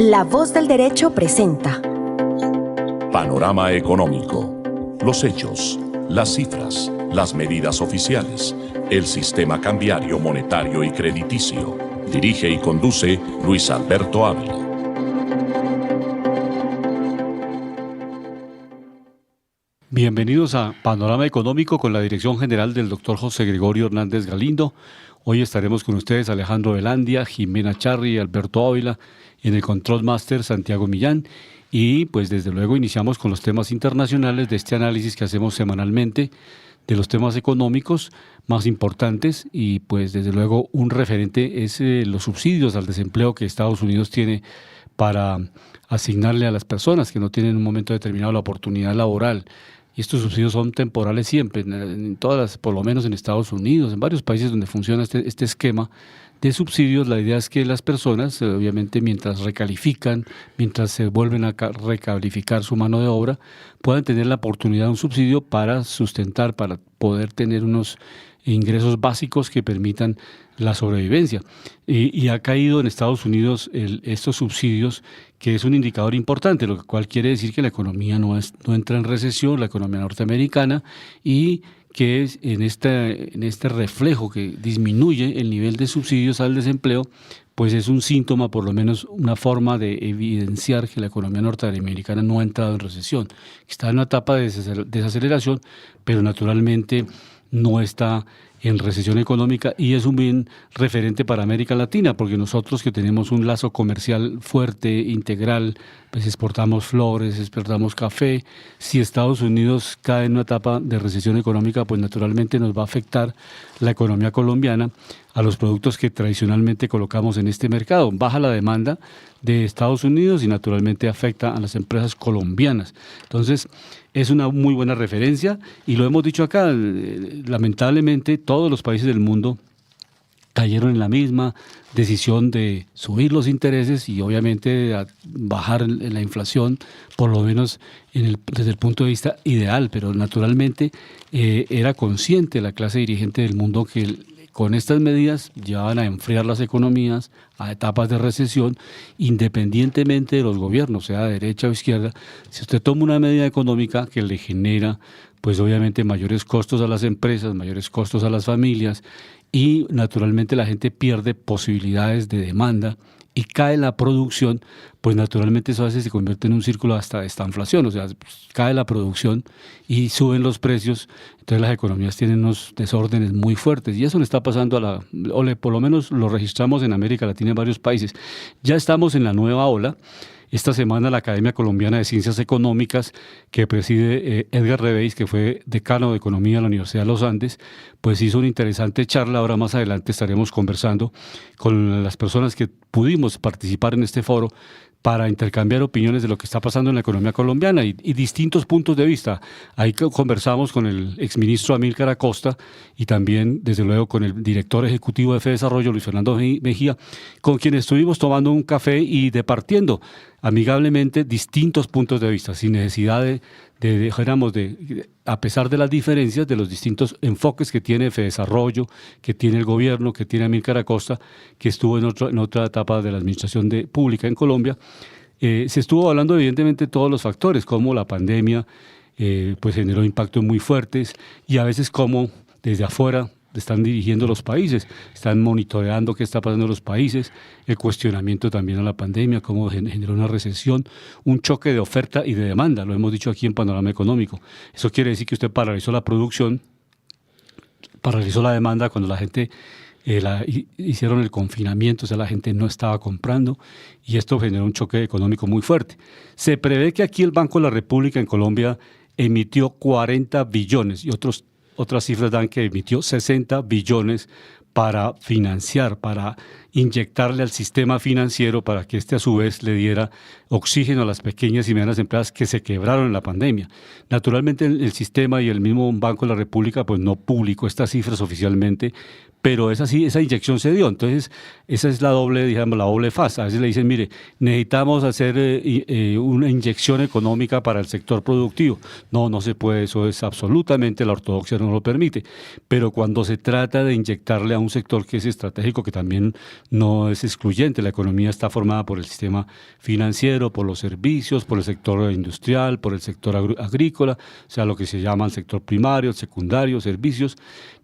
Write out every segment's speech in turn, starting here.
La Voz del Derecho presenta Panorama Económico. Los hechos, las cifras, las medidas oficiales, el sistema cambiario, monetario y crediticio. Dirige y conduce Luis Alberto Ávila. Bienvenidos a Panorama Económico con la dirección general del doctor José Gregorio Hernández Galindo. Hoy estaremos con ustedes Alejandro Velandia, Jimena Charri, Alberto Ávila, en el Control Master Santiago Millán. Y pues desde luego iniciamos con los temas internacionales de este análisis que hacemos semanalmente de los temas económicos más importantes, y pues desde luego un referente es los subsidios al desempleo que Estados Unidos tiene para asignarle a las personas que no tienen en un momento determinado la oportunidad laboral. Y estos subsidios son temporales siempre, en todas las, por lo menos en Estados Unidos, en varios países donde funciona este esquema de subsidios. La idea es que las personas, obviamente mientras recalifican, mientras se vuelven a recalificar su mano de obra, puedan tener la oportunidad de un subsidio para sustentar, para poder tener unos ingresos básicos que permitan la sobrevivencia. Y ha caído en Estados Unidos estos subsidios, que es un indicador importante, lo cual quiere decir que la economía no entra en recesión, la economía norteamericana, y que es en este reflejo que disminuye el nivel de subsidios al desempleo, pues es un síntoma, por lo menos una forma de evidenciar que la economía norteamericana no ha entrado en recesión. Está en una etapa de desaceleración, pero naturalmente no está en recesión económica, y es un bien referente para América Latina, porque nosotros que tenemos un lazo comercial fuerte, integral, pues exportamos flores, exportamos café. Si Estados Unidos cae en una etapa de recesión económica, pues naturalmente nos va a afectar la economía colombiana, a los productos que tradicionalmente colocamos en este mercado. Baja la demanda de Estados Unidos y naturalmente afecta a las empresas colombianas. Entonces, es una muy buena referencia, y lo hemos dicho acá, lamentablemente todos los países del mundo cayeron en la misma decisión de subir los intereses y obviamente bajar la inflación, por lo menos desde el punto de vista ideal, pero naturalmente era consciente la clase dirigente del mundo que con estas medidas llevaban a enfriar las economías, a etapas de recesión, independientemente de los gobiernos, sea de derecha o izquierda. Si usted toma una medida económica que le genera, pues obviamente mayores costos a las empresas, mayores costos a las familias, y naturalmente la gente pierde posibilidades de demanda y cae la producción, pues naturalmente eso a veces se convierte en un círculo hasta de esta inflación. O sea, cae la producción y suben los precios, entonces las economías tienen unos desórdenes muy fuertes, y eso le está pasando por lo menos lo registramos en América Latina en varios países. Ya estamos en la nueva ola. Esta semana la Academia Colombiana de Ciencias Económicas, que preside Edgar Reveis, que fue decano de Economía de la Universidad de los Andes, pues hizo una interesante charla. Ahora más adelante estaremos conversando con las personas que pudimos participar en este foro para intercambiar opiniones de lo que está pasando en la economía colombiana y distintos puntos de vista. Ahí conversamos con el exministro Amílcar Acosta y también, desde luego, con el director ejecutivo de Fedesarrollo, Luis Fernando Mejía, con quien estuvimos tomando un café y departiendo amigablemente distintos puntos de vista, sin necesidad a pesar de las diferencias de los distintos enfoques que tiene Fedesarrollo, que tiene el gobierno, que tiene Amílcar Acosta, que estuvo en otra etapa de la administración pública en Colombia. Se estuvo hablando evidentemente de todos los factores, como la pandemia pues generó impactos muy fuertes, y a veces como desde afuera están dirigiendo los países, están monitoreando qué está pasando en los países, el cuestionamiento también a la pandemia, cómo generó una recesión, un choque de oferta y de demanda, lo hemos dicho aquí en Panorama Económico. Eso quiere decir que usted paralizó la producción, paralizó la demanda cuando la gente hicieron el confinamiento, o sea, la gente no estaba comprando, y esto generó un choque económico muy fuerte. Se prevé que aquí el Banco de la República en Colombia emitió 40 billones y otras cifras dan que emitió 60 billones para financiar, para inyectarle al sistema financiero para que a su vez le diera oxígeno a las pequeñas y medianas empresas que se quebraron en la pandemia. Naturalmente el sistema y el mismo Banco de la República pues no publicó estas cifras oficialmente, pero esa inyección se dio. Entonces, esa es la doble faz. A veces le dicen, mire, necesitamos hacer una inyección económica para el sector productivo. No se puede, eso es absolutamente, la ortodoxia no lo permite. Pero cuando se trata de inyectarle a un sector que es estratégico, que también no es excluyente. La economía está formada por el sistema financiero, por los servicios, por el sector industrial, por el sector agrícola, o sea, lo que se llama el sector primario, el secundario, servicios.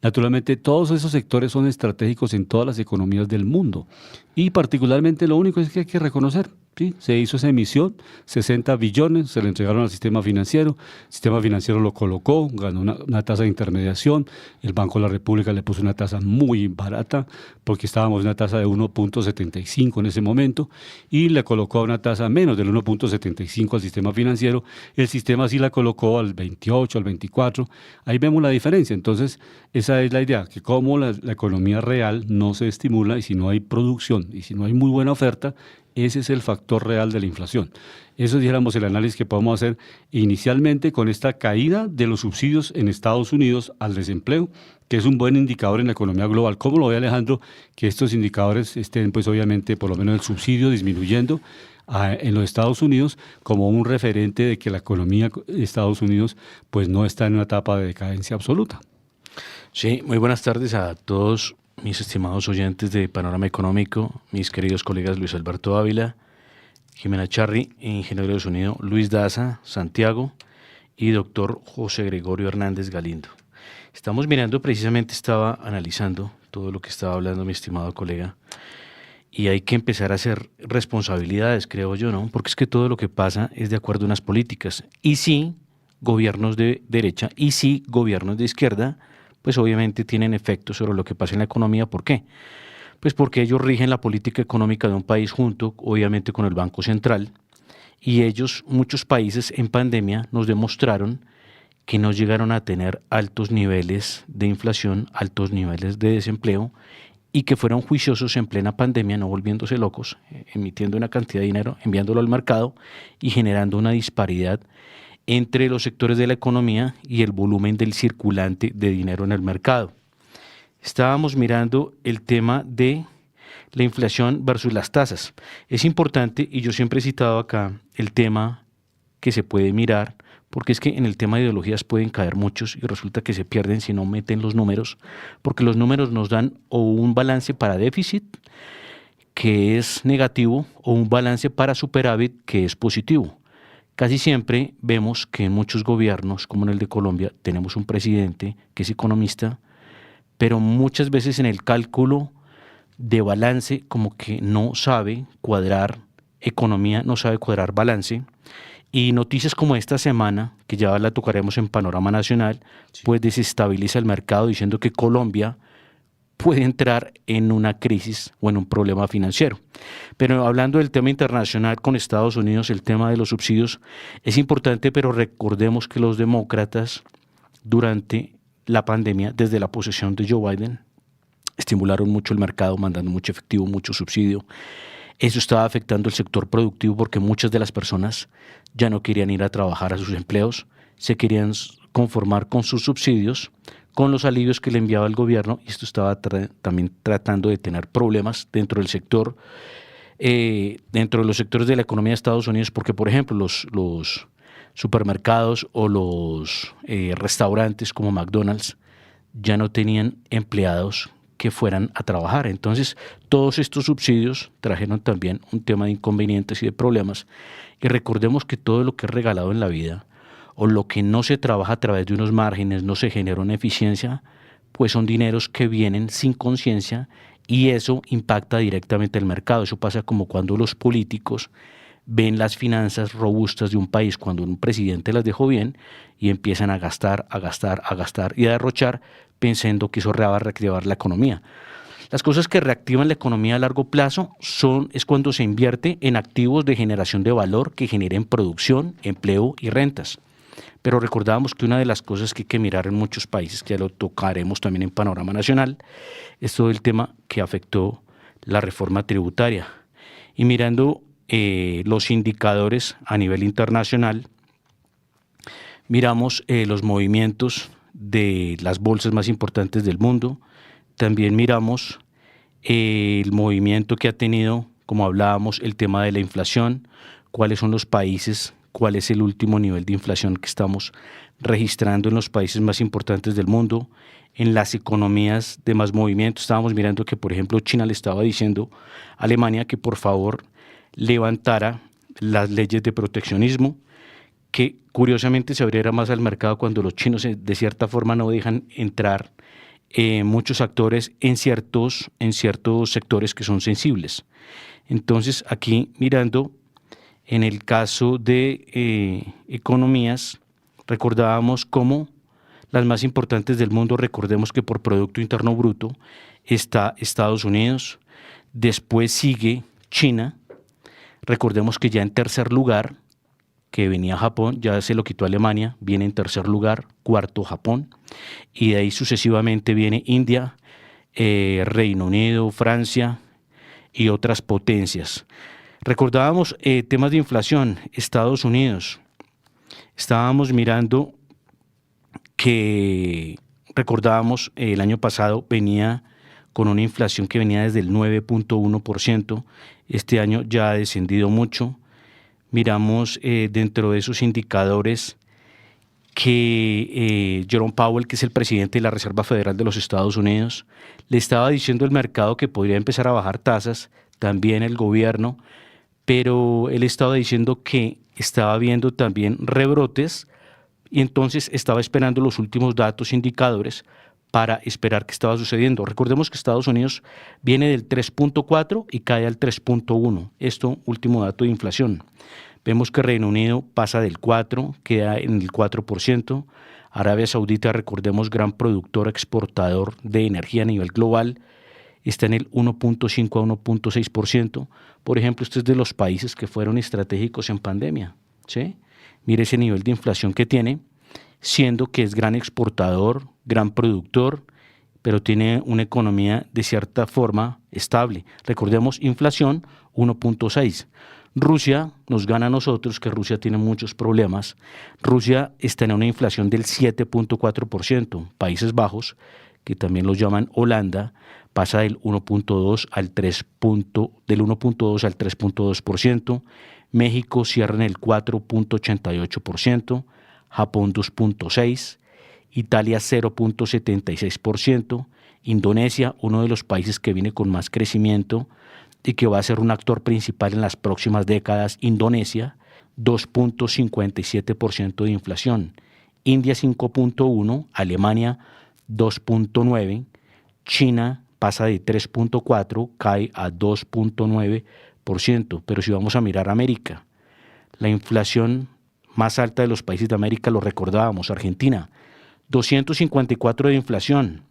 Naturalmente, todos esos sectores son estratégicos en todas las economías del mundo. Y particularmente lo único es que hay que reconocer, ¿sí? Se hizo esa emisión, 60 billones, se le entregaron al sistema financiero, el sistema financiero lo colocó, ganó una tasa de intermediación, el Banco de la República le puso una tasa muy barata, porque estábamos en una tasa de 1.75 en ese momento, y le colocó una tasa menos del 1.75 al sistema financiero, el sistema sí la colocó al 28, al 24, ahí vemos la diferencia. Entonces esa es la idea, que como la economía real no se estimula y si no hay producción y si no hay muy buena oferta, ese es el factor real de la inflación. Eso dijéramos el análisis que podemos hacer inicialmente con esta caída de los subsidios en Estados Unidos al desempleo, que es un buen indicador en la economía global. ¿Cómo lo ve Alejandro? Que estos indicadores estén, pues obviamente, por lo menos el subsidio disminuyendo en los Estados Unidos como un referente de que la economía de Estados Unidos pues no está en una etapa de decadencia absoluta. Sí, muy buenas tardes a todos mis estimados oyentes de Panorama Económico, mis queridos colegas Luis Alberto Ávila, Jimena Charri, ingeniero de sonido Luis Daza, Santiago y doctor José Gregorio Hernández Galindo. Estamos mirando, precisamente estaba analizando todo lo que estaba hablando mi estimado colega, y hay que empezar a hacer responsabilidades, creo yo, ¿no? Porque es que todo lo que pasa es de acuerdo a unas políticas, y sí, gobiernos de derecha, y sí, gobiernos de izquierda, pues obviamente tienen efectos sobre lo que pasa en la economía. ¿Por qué? Pues porque ellos rigen la política económica de un país junto, obviamente, con el Banco Central, y ellos, muchos países en pandemia, nos demostraron que no llegaron a tener altos niveles de inflación, altos niveles de desempleo, y que fueron juiciosos en plena pandemia, no volviéndose locos, emitiendo una cantidad de dinero, enviándolo al mercado y generando una disparidad entre los sectores de la economía y el volumen del circulante de dinero en el mercado. Estábamos mirando el tema de la inflación versus las tasas. Es importante, y yo siempre he citado acá, el tema que se puede mirar, porque es que en el tema de ideologías pueden caer muchos y resulta que se pierden si no meten los números, porque los números nos dan o un balance para déficit, que es negativo, o un balance para superávit, que es positivo. Casi siempre vemos que en muchos gobiernos, como en el de Colombia, tenemos un presidente que es economista, pero muchas veces en el cálculo de balance como que no sabe cuadrar economía, no sabe cuadrar balance. Y noticias como esta semana, que ya la tocaremos en Panorama Nacional, pues desestabiliza el mercado diciendo que Colombia puede entrar en una crisis o en un problema financiero. Pero hablando del tema internacional con Estados Unidos, el tema de los subsidios es importante, pero recordemos que los demócratas durante la pandemia, desde la posesión de Joe Biden, estimularon mucho el mercado, mandando mucho efectivo, mucho subsidio. Eso estaba afectando el sector productivo porque muchas de las personas ya no querían ir a trabajar a sus empleos, se querían conformar con sus subsidios, con los alivios que le enviaba el gobierno, y esto estaba también tratando de tener problemas dentro del sector, dentro de los sectores de la economía de Estados Unidos, porque por ejemplo los supermercados o los restaurantes como McDonald's ya no tenían empleados que fueran a trabajar. Entonces todos estos subsidios trajeron también un tema de inconvenientes y de problemas, y recordemos que todo lo que es regalado en la vida, o lo que no se trabaja a través de unos márgenes, no se genera una eficiencia, pues son dineros que vienen sin conciencia y eso impacta directamente el mercado. Eso pasa como cuando los políticos ven las finanzas robustas de un país, cuando un presidente las dejó bien y empiezan a gastar, a gastar, a gastar y a derrochar pensando que eso va a reactivar la economía. Las cosas que reactivan la economía a largo plazo es cuando se invierte en activos de generación de valor que generen producción, empleo y rentas. Pero recordábamos que una de las cosas que hay que mirar en muchos países, que ya lo tocaremos también en Panorama Nacional, es todo el tema que afectó la reforma tributaria. Y mirando los indicadores a nivel internacional, miramos los movimientos de las bolsas más importantes del mundo, también miramos el movimiento que ha tenido, como hablábamos, el tema de la inflación, cuáles son los países cuál es el último nivel de inflación que estamos registrando en los países más importantes del mundo, en las economías de más movimiento. Estábamos mirando que, por ejemplo, China le estaba diciendo a Alemania que por favor levantara las leyes de proteccionismo, que curiosamente se abriera más al mercado cuando los chinos de cierta forma no dejan entrar muchos actores en ciertos sectores que son sensibles. Entonces, aquí mirando, en el caso de economías, recordábamos cómo las más importantes del mundo, recordemos que por Producto Interno Bruto está Estados Unidos, después sigue China, recordemos que ya en tercer lugar, que venía Japón, ya se lo quitó Alemania, viene en tercer lugar, cuarto Japón, y de ahí sucesivamente viene India, Reino Unido, Francia y otras potencias. Recordábamos temas de inflación, Estados Unidos. Estábamos mirando que, recordábamos, el año pasado venía con una inflación que venía desde el 9.1%, este año ya ha descendido mucho. Miramos dentro de esos indicadores que Jerome Powell, que es el presidente de la Reserva Federal de los Estados Unidos, le estaba diciendo al mercado que podría empezar a bajar tasas, también el gobierno, pero él estaba diciendo que estaba viendo también rebrotes y entonces estaba esperando los últimos datos indicadores para esperar qué estaba sucediendo. Recordemos que Estados Unidos viene del 3.4 y cae al 3.1. Esto, último dato de inflación. Vemos que Reino Unido pasa del 4, queda en el 4%. Arabia Saudita, recordemos, gran productor exportador de energía a nivel global, está en el 1.5 a 1.6%. Por ejemplo, este es de los países que fueron estratégicos en pandemia, ¿sí? Mire ese nivel de inflación que tiene, siendo que es gran exportador, gran productor, pero tiene una economía de cierta forma estable. Recordemos, inflación 1.6. Rusia nos gana a nosotros, que Rusia tiene muchos problemas. Rusia está en una inflación del 7.4%. Países Bajos, que también los llaman Holanda, pasa del 1.2 al 3.2%. México cierra en el 4.88%, Japón 2.6%, Italia 0.76%, Indonesia, uno de los países que viene con más crecimiento y que va a ser un actor principal en las próximas décadas, Indonesia, 2.57% de inflación, India 5.1%, Alemania 2.9%, China pasa de 3.4%, cae a 2.9%, pero si vamos a mirar América, la inflación más alta de los países de América, lo recordábamos, Argentina, 254% de inflación.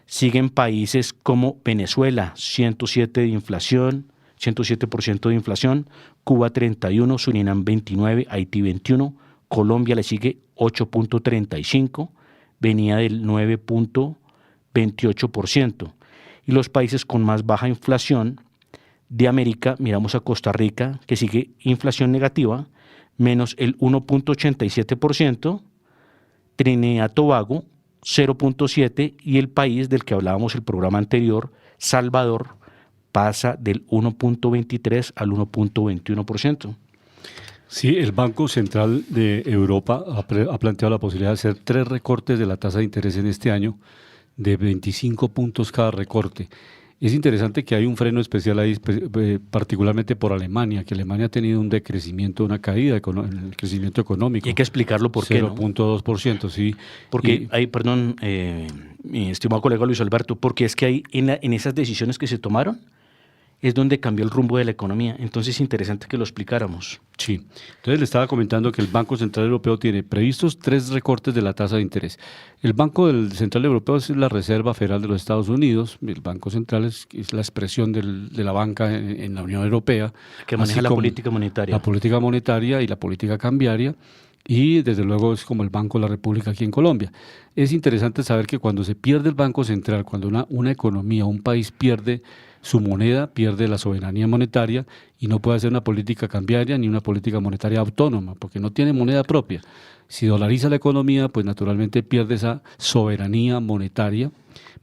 Siguen países como Venezuela, 107% de inflación, 107% de inflación, Cuba 31%, Surinam 29%, Haití 21%, Colombia le sigue 8.35%, venía del 9.28%. Y los países con más baja inflación de América, miramos a Costa Rica, que sigue inflación negativa, menos el 1.87%, Trinidad y Tobago 0.7% y el país del que hablábamos el programa anterior, Salvador, pasa del 1.23 al 1.21%. Sí, el Banco Central de Europa ha planteado la posibilidad de hacer 3 recortes de la tasa de interés en este año, de 25 puntos cada recorte. Es interesante que hay un freno especial ahí, particularmente por Alemania, que Alemania ha tenido un decrecimiento, una caída en el crecimiento económico. Y hay que explicarlo por qué, ¿no? 0.2%, sí. Porque mi estimado colega Luis Alberto, porque es que hay en esas decisiones que se tomaron, es donde cambió el rumbo de la economía. Entonces es interesante que lo explicáramos. Sí. Entonces le estaba comentando que el Banco Central Europeo tiene previstos 3 recortes de la tasa de interés. El Banco Central Europeo es la Reserva Federal de los Estados Unidos. El Banco Central es la expresión de la banca en la Unión Europea. Que maneja la política monetaria. La política monetaria y la política cambiaria. Y desde luego es como el Banco de la República aquí en Colombia. Es interesante saber que cuando se pierde el Banco Central, cuando una economía, un país pierde su moneda, pierde la soberanía monetaria y no puede hacer una política cambiaria ni una política monetaria autónoma, porque no tiene moneda propia. Si dolariza la economía, pues naturalmente pierde esa soberanía monetaria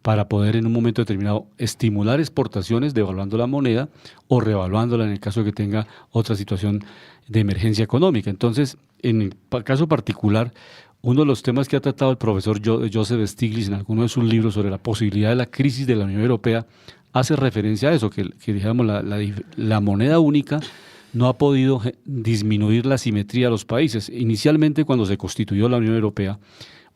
para poder en un momento determinado estimular exportaciones devaluando la moneda o revaluándola en el caso de que tenga otra situación de emergencia económica. Entonces, en el caso particular, uno de los temas que ha tratado el profesor Joseph Stiglitz en alguno de sus libros sobre la posibilidad de la crisis de la Unión Europea hace referencia a eso, que digamos, la moneda única no ha podido disminuir la simetría de los países. Inicialmente, cuando se constituyó la Unión Europea,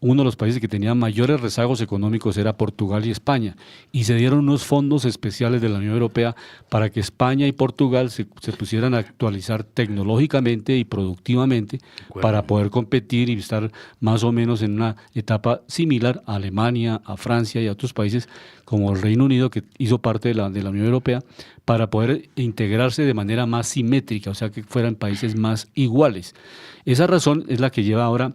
uno de los países que tenía mayores rezagos económicos era Portugal y España, y se dieron unos fondos especiales de la Unión Europea para que España y Portugal se pusieran a actualizar tecnológicamente y productivamente para poder competir y estar más o menos en una etapa similar a Alemania, a Francia y a otros países como el Reino Unido, que hizo parte de la Unión Europea, para poder integrarse de manera más simétrica, o sea, que fueran países más iguales. Esa razón es la que lleva ahora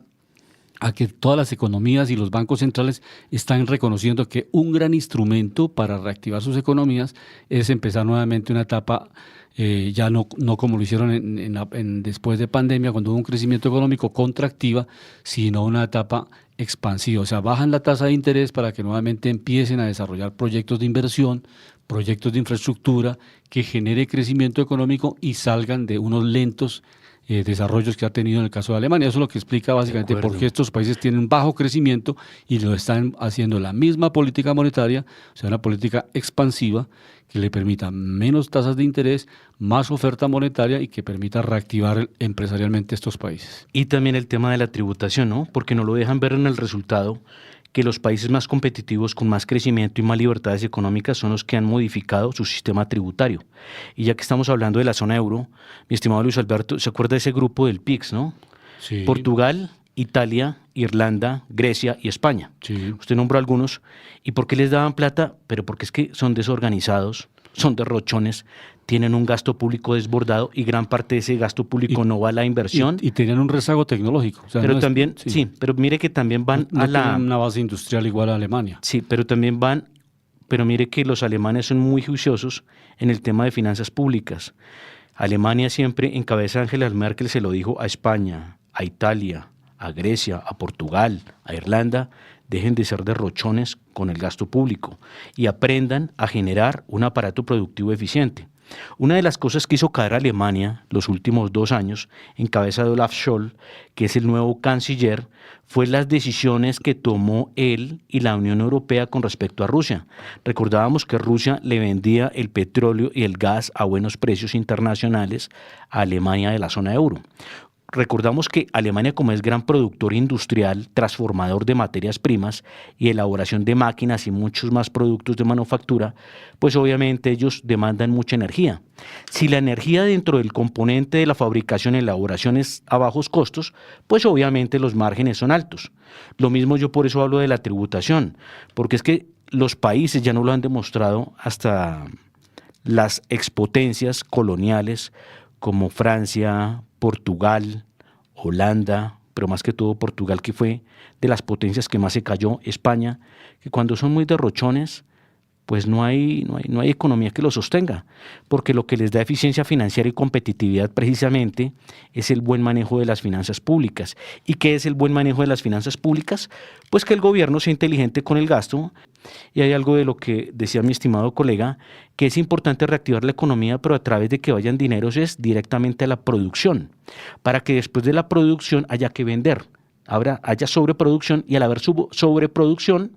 a que todas las economías y los bancos centrales están reconociendo que un gran instrumento para reactivar sus economías es empezar nuevamente una etapa, ya no como lo hicieron después de pandemia, cuando hubo un crecimiento económico contractiva, sino una etapa expansiva. O sea, bajan la tasa de interés para que nuevamente empiecen a desarrollar proyectos de inversión, proyectos de infraestructura que genere crecimiento económico y salgan de unos lentos desarrollos que ha tenido en el caso de Alemania. Eso es lo que explica básicamente por qué estos países tienen un bajo crecimiento y lo están haciendo la misma política monetaria, o sea, una política expansiva que le permita menos tasas de interés, más oferta monetaria y que permita reactivar empresarialmente estos países. Y también el tema de la tributación, ¿no? Porque no lo dejan ver en el resultado que los países más competitivos, con más crecimiento y más libertades económicas, son los que han modificado su sistema tributario. Y ya que estamos hablando de la zona euro, mi estimado Luis Alberto, ¿se acuerda de ese grupo del PIGS, no? Sí. Portugal, Italia, Irlanda, Grecia y España. Sí. Usted nombró algunos. ¿Y por qué les daban plata? Pero porque es que son desorganizados, son derrochones, tienen un gasto público desbordado y gran parte de ese gasto público no va a la inversión. Y tenían un rezago tecnológico. O sea, pero no también, sí, pero mire que también van no a la... tienen una base industrial igual a Alemania. Sí, pero también van, pero mire que los alemanes son muy juiciosos en el tema de finanzas públicas. Alemania siempre, en cabeza de Angela Merkel, se lo dijo a España, a Italia, a Grecia, a Portugal, a Irlanda: dejen de ser derrochones con el gasto público y aprendan a generar un aparato productivo eficiente. Una de las cosas que hizo caer a Alemania los últimos 2 años, en cabeza de Olaf Scholz, que es el nuevo canciller, fue las decisiones que tomó él y la Unión Europea con respecto a Rusia. Recordábamos que Rusia le vendía el petróleo y el gas a buenos precios internacionales a Alemania de la zona euro. Recordamos que Alemania, como es gran productor industrial, transformador de materias primas y elaboración de máquinas y muchos más productos de manufactura, pues obviamente ellos demandan mucha energía. Si la energía dentro del componente de la fabricación y elaboración es a bajos costos, pues obviamente los márgenes son altos. Lo mismo yo por eso hablo de la tributación, porque es que los países ya no lo han demostrado hasta las expotencias coloniales como Francia, Portugal, Holanda, pero más que todo Portugal, que fue de las potencias que más se cayó, España, que cuando son muy derrochones, pues no hay economía que lo sostenga, porque lo que les da eficiencia financiera y competitividad precisamente es el buen manejo de las finanzas públicas. ¿Y qué es el buen manejo de las finanzas públicas? Pues que el gobierno sea inteligente con el gasto. Y hay algo de lo que decía mi estimado colega, que es importante reactivar la economía, pero a través de que vayan dineros es directamente a la producción, para que después de la producción haya que vender. Haya sobreproducción, y al haber sobreproducción,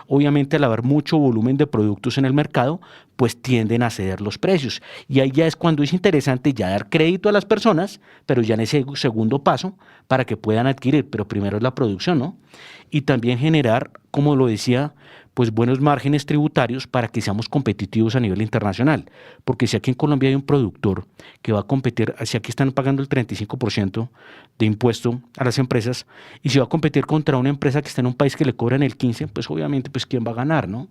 obviamente al haber mucho volumen de productos en el mercado, pues tienden a ceder los precios. Y ahí ya es cuando es interesante ya dar crédito a las personas, pero ya en ese segundo paso, para que puedan adquirir, pero primero es la producción, ¿no? Y también generar, como lo decía, pues buenos márgenes tributarios para que seamos competitivos a nivel internacional. Porque si aquí en Colombia hay un productor que va a competir, si aquí están pagando el 35% de impuesto a las empresas, y si va a competir contra una empresa que está en un país que le cobran el 15%, pues obviamente pues quién va a ganar, ¿no?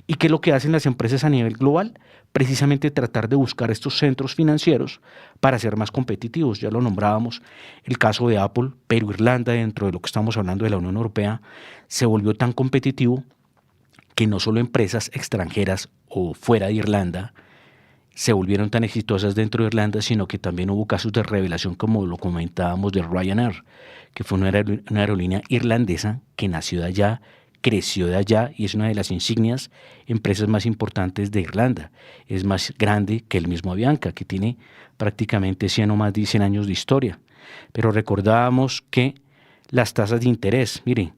¿Y qué es lo que hacen las empresas a nivel global? Precisamente tratar de buscar estos centros financieros para ser más competitivos. Ya lo nombrábamos, el caso de Apple, pero Irlanda, dentro de lo que estamos hablando de la Unión Europea, se volvió tan competitivo que no solo empresas extranjeras o fuera de Irlanda se volvieron tan exitosas dentro de Irlanda, sino que también hubo casos de revelación, como lo comentábamos, de Ryanair, que fue una aerolínea irlandesa que nació de allá, creció de allá y es una de las insignias empresas más importantes de Irlanda. Es más grande que el mismo Avianca, que tiene prácticamente 100 o más de 100 años de historia. Pero recordábamos que las tasas de interés, miren,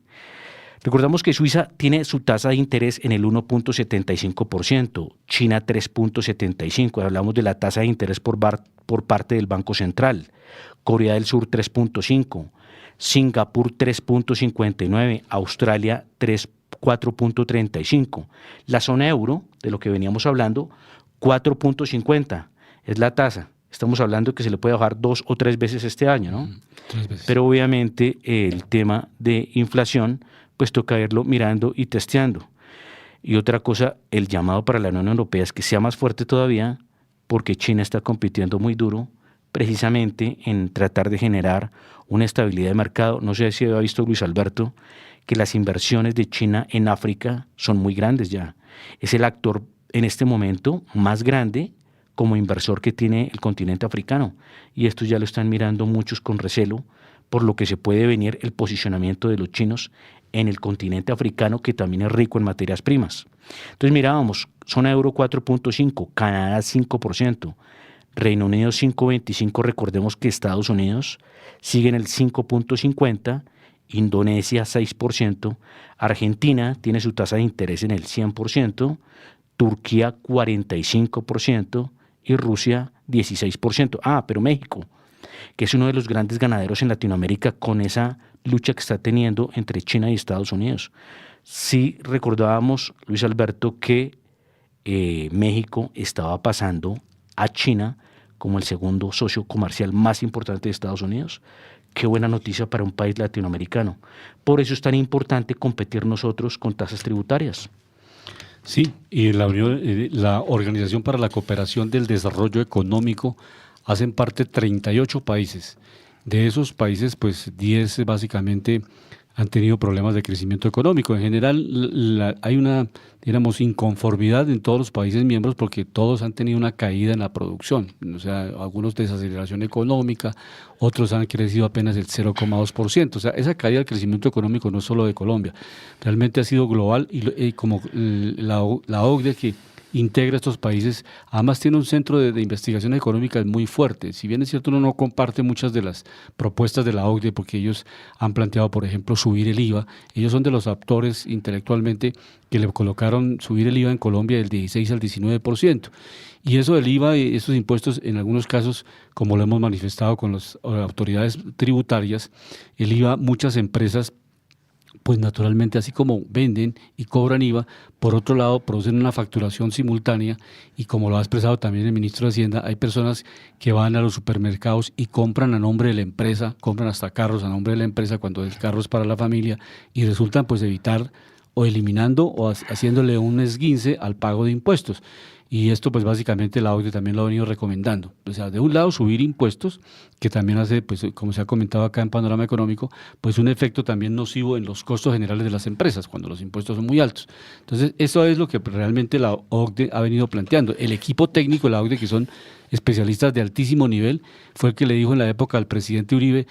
recordamos que Suiza tiene su tasa de interés en el 1.75%, China 3.75%, hablamos de la tasa de interés por parte del Banco Central, Corea del Sur 3.5%, Singapur 3.59%, Australia 4.35%, la zona euro, de lo que veníamos hablando, 4.50% es la tasa. Estamos hablando que se le puede bajar 2 o 3 veces este año, ¿no? 3 veces. Pero obviamente el tema de inflación, pues toca irlo mirando y testeando. Y otra cosa, el llamado para la Unión Europea es que sea más fuerte todavía, porque China está compitiendo muy duro precisamente en tratar de generar una estabilidad de mercado. No sé si ha visto Luis Alberto que las inversiones de China en África son muy grandes ya. Es el actor en este momento más grande como inversor que tiene el continente africano. Y esto ya lo están mirando muchos con recelo, por lo que se puede venir el posicionamiento de los chinos en el continente africano, que también es rico en materias primas. Entonces mirábamos, zona euro 4.5%, Canadá 5%, Reino Unido 5.25%, recordemos que Estados Unidos sigue en el 5.50%, Indonesia 6%, Argentina tiene su tasa de interés en el 100%, Turquía 45% y Rusia 16%. Pero México, que es uno de los grandes ganaderos en Latinoamérica con esa lucha que está teniendo entre China y Estados Unidos. Sí recordábamos, Luis Alberto, que México estaba pasando a China como el segundo socio comercial más importante de Estados Unidos. Qué buena noticia para un país latinoamericano. Por eso es tan importante competir nosotros con tasas tributarias. Sí, y la Organización para la Cooperación del Desarrollo Económico hacen parte 38 países. De esos países, pues 10 básicamente han tenido problemas de crecimiento económico. En general, hay una, digamos, inconformidad en todos los países miembros porque todos han tenido una caída en la producción. O sea, algunos desaceleración económica, otros han crecido apenas el 0,2%. O sea, esa caída del crecimiento económico no es solo de Colombia, realmente ha sido global y como la OCDE que integra estos países, además tiene un centro de investigación económica muy fuerte. Si bien es cierto, uno no comparte muchas de las propuestas de la OCDE, porque ellos han planteado, por ejemplo, subir el IVA. Ellos son de los actores intelectualmente que le colocaron subir el IVA en Colombia del 16 al 19%. Y eso del IVA y esos impuestos, en algunos casos, como lo hemos manifestado con las autoridades tributarias, el IVA, muchas empresas pues naturalmente así como venden y cobran IVA, por otro lado producen una facturación simultánea y como lo ha expresado también el ministro de Hacienda, hay personas que van a los supermercados y compran a nombre de la empresa, compran hasta carros a nombre de la empresa cuando el carro es para la familia y resultan pues evitar o eliminando o haciéndole un esguince al pago de impuestos. Y esto pues básicamente la OCDE también lo ha venido recomendando. O sea, de un lado subir impuestos, que también hace, pues como se ha comentado acá en Panorama Económico, pues un efecto también nocivo en los costos generales de las empresas, cuando los impuestos son muy altos. Entonces, eso es lo que realmente la OCDE ha venido planteando. El equipo técnico de la OCDE, que son especialistas de altísimo nivel, fue el que le dijo en la época al presidente Uribe,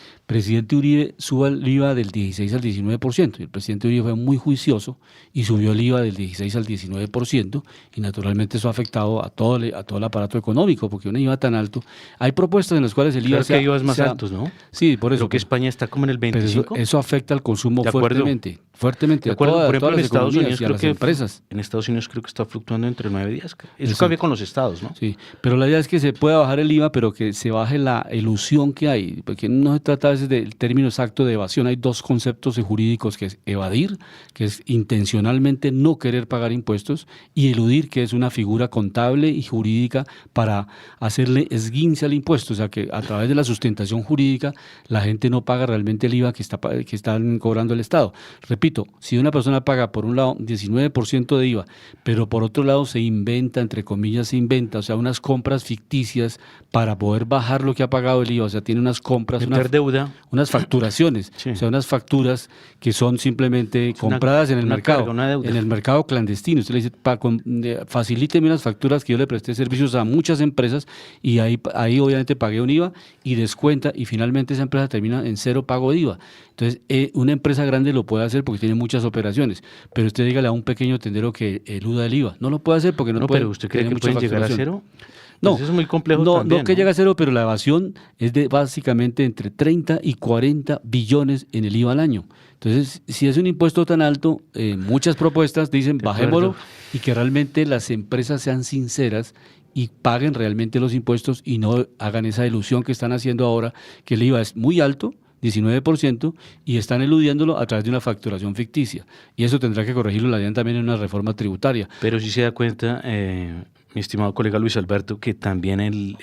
suba el IVA del 16 al 19%. Y el presidente Uribe fue muy juicioso y subió el IVA del 16 al 19%, y naturalmente eso ha afectado a todo el aparato económico, porque un IVA tan alto, hay propuestas en las cuales el IVA hay IVAs más altos, ¿no? Sí, por eso. Creo que España está como en el 25%. Pero eso afecta al consumo fuertemente. De acuerdo, por ejemplo, en Estados Unidos creo que empresas. En Estados Unidos creo que está fluctuando entre 9 y 10. Eso cambia con los estados, ¿no? Sí, pero la idea es que se pueda bajar el IVA, pero que se baje la ilusión que hay, porque no se trata a veces del término exacto de evasión. Hay dos conceptos jurídicos, que es evadir, que es intencionalmente no querer pagar impuestos, y eludir, que es una figura contable y jurídica para hacerle esguince al impuesto, o sea que a través de la sustentación jurídica la gente no paga realmente el IVA que están cobrando el Estado. Repito, repito, si una persona paga por un lado 19% de IVA, pero por otro lado se inventa, entre comillas se inventa, o sea, unas compras ficticias para poder bajar lo que ha pagado el IVA, o sea, tiene unas compras, Meter deuda. unas facturaciones, Sí. o sea, unas facturas que son simplemente compradas en el una mercado, carga, una deuda. en el mercado clandestino. Usted le dice, facilíteme unas facturas que yo le presté servicios a muchas empresas y ahí obviamente pagué un IVA y descuenta y finalmente esa empresa termina en cero pago de IVA. Entonces, una empresa grande lo puede hacer porque tiene muchas operaciones, pero usted dígale a un pequeño tendero que eluda el IVA. No lo puede hacer porque no puede. Pero ¿usted cree tiene que mucha pueden llegar a facturación. cero? No, Pues eso es muy complejo no, también, no que llegue a cero, pero la evasión es de básicamente entre 30 y 40 billones en el IVA al año. Entonces, si es un impuesto tan alto, muchas propuestas dicen De acuerdo. bajémoslo y que realmente las empresas sean sinceras y paguen realmente los impuestos y no hagan esa ilusión que están haciendo ahora, que el IVA es muy alto, 19%, y están eludiéndolo a través de una facturación ficticia. Y eso tendrá que corregirlo la DIAN también en una reforma tributaria. Pero sí se da cuenta, mi estimado colega Luis Alberto, que también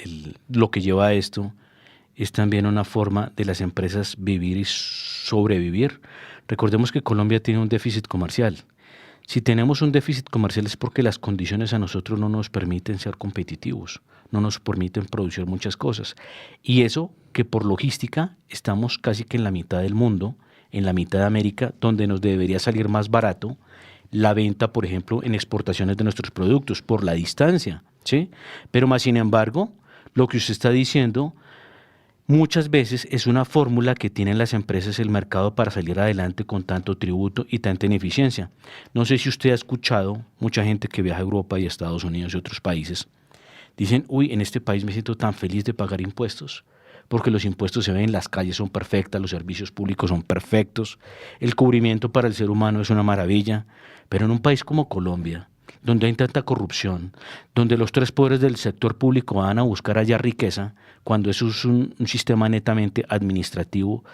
lo que lleva a esto es también una forma de las empresas vivir y sobrevivir. Recordemos que Colombia tiene un déficit comercial. Si tenemos un déficit comercial es porque las condiciones a nosotros no nos permiten ser competitivos, no nos permiten producir muchas cosas. Y eso que por logística estamos casi que en la mitad del mundo, en la mitad de América, donde nos debería salir más barato la venta, por ejemplo, en exportaciones de nuestros productos, por la distancia, ¿sí? Pero más sin embargo, lo que usted está diciendo muchas veces es una fórmula que tienen las empresas el mercado para salir adelante con tanto tributo y tanta ineficiencia. No sé si usted ha escuchado, mucha gente que viaja a Europa y a Estados Unidos y otros países, dicen, uy, en este país me siento tan feliz de pagar impuestos, porque los impuestos se ven, las calles son perfectas, los servicios públicos son perfectos, el cubrimiento para el ser humano es una maravilla, pero en un país como Colombia, donde hay tanta corrupción, donde los tres poderes del sector público van a buscar allá riqueza, cuando eso es un sistema netamente administrativo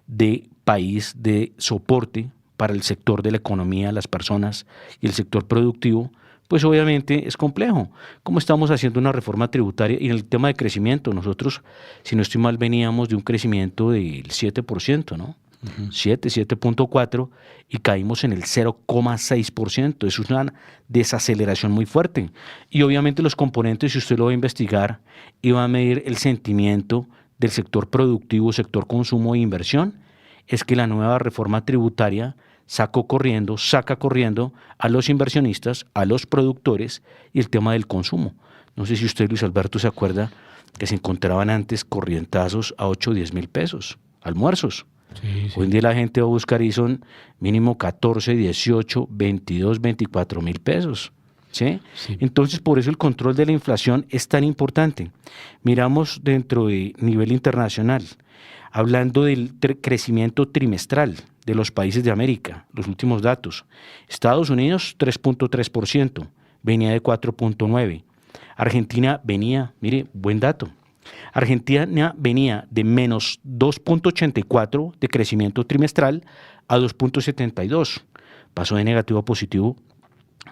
de país de soporte para el sector de la economía, las personas y el sector productivo, pues obviamente es complejo. ¿Cómo estamos haciendo una reforma tributaria? Y en el tema de crecimiento, nosotros, si no estoy mal, veníamos de un crecimiento del 7%, ¿no? 7.4 y caímos en el 0,6%. Eso es una desaceleración muy fuerte. Y obviamente los componentes, si usted lo va a investigar y va a medir el sentimiento del sector productivo, sector consumo e inversión, es que la nueva reforma tributaria saca corriendo a los inversionistas, a los productores y el tema del consumo. No sé si usted, Luis Alberto, se acuerda que se encontraban antes corrientazos a 8 o 10 mil pesos, almuerzos. Sí. Hoy en día la gente va a buscar y son mínimo 14, 18, 22, 24 mil pesos. ¿Sí? Sí. Entonces, por eso el control de la inflación es tan importante. Miramos dentro de nivel internacional, hablando del crecimiento trimestral de los países de América, los últimos datos. Estados Unidos, 3.3%, venía de 4.9%. Argentina venía, mire, buen dato. Argentina venía de menos 2.84 de crecimiento trimestral a 2.72. Pasó de negativo a positivo,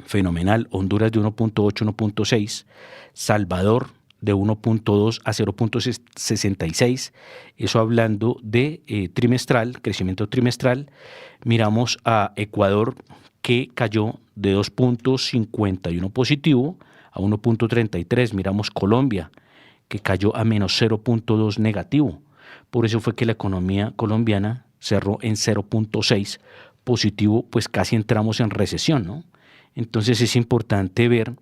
fenomenal. Honduras de 1.8, 1.6. Salvador de 1.2 a 0.66. Eso hablando de trimestral, crecimiento trimestral. Miramos a Ecuador, que cayó de 2.51 positivo a 1.33. Miramos Colombia, que cayó a menos 0.2 negativo. Por eso fue que la economía colombiana cerró en 0.6 positivo, pues casi entramos en recesión, ¿no? Entonces es importante ver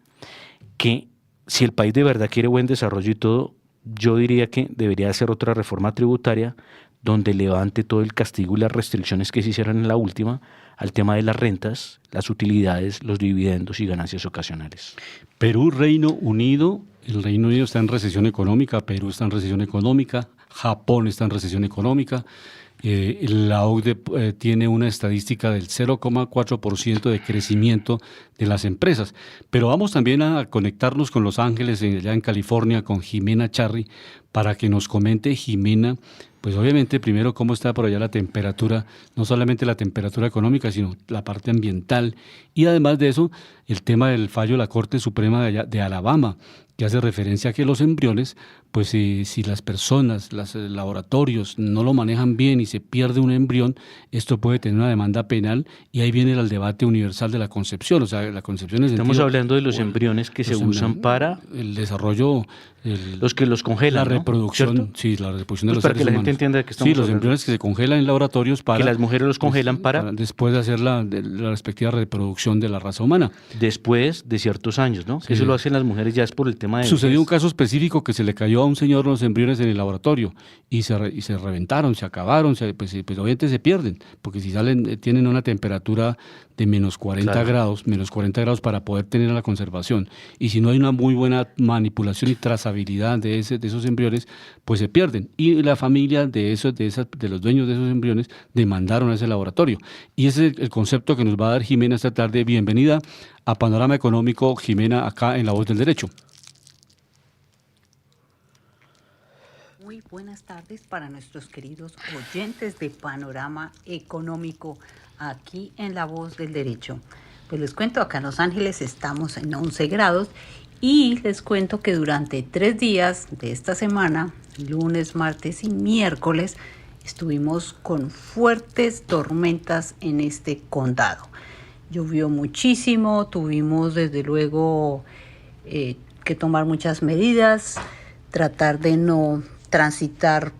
que si el país de verdad quiere buen desarrollo y todo, yo diría que debería hacer otra reforma tributaria donde levante todo el castigo y las restricciones que se hicieron en la última al tema de las rentas, las utilidades, los dividendos y ganancias ocasionales. Perú, Reino Unido, el Reino Unido está en recesión económica, Perú está en recesión económica, Japón está en recesión económica. La OCDE tiene una estadística del 0,4% de crecimiento de las empresas. Pero vamos también a conectarnos con Los Ángeles, allá en California, con Jimena Charri, para que nos comente, Jimena, pues obviamente primero cómo está por allá la temperatura, no solamente la temperatura económica, sino la parte ambiental. Y además de eso, el tema del fallo de la Corte Suprema de Alabama, que hace referencia a que los embriones pues si las personas, los laboratorios no lo manejan bien y se pierde un embrión, esto puede tener una demanda penal y ahí viene el debate universal de la concepción. O sea, la concepción es Estamos hablando de los embriones que se usan para el desarrollo, los que los congelan, la reproducción, ¿cierto? sí, la reproducción de Pues los para seres que la humanos. gente entienda de qué estamos Sí, los hablando. embriones que se congelan en laboratorios para Que las mujeres los congelan para después de hacer la respectiva reproducción de la raza humana. después de ciertos años, ¿no? Sí. Eso lo hacen las mujeres ya es por el tema de Sucedió un vejez. caso específico que se le cayó a un señor los embriones en el laboratorio y se reventaron, se acabaron, pues obviamente se pierden, porque si salen, tienen una temperatura de menos 40 Claro. grados para poder tener la conservación. Y si no hay una muy buena manipulación y trazabilidad de esos embriones, pues se pierden. Y la familia de los dueños de esos embriones demandaron a ese laboratorio. Y ese es el concepto que nos va a dar Jimena esta tarde. Bienvenida a Panorama Económico, Jimena, acá en La Voz del Derecho. Muy buenas tardes para nuestros queridos oyentes de Panorama Económico aquí en La Voz del Derecho. Pues les cuento, acá en Los Ángeles estamos en 11 grados y les cuento que durante 3 días de esta semana, lunes, martes y miércoles, estuvimos con fuertes tormentas en este condado. Llovió muchísimo, tuvimos desde luego que tomar muchas medidas, tratar de no transitar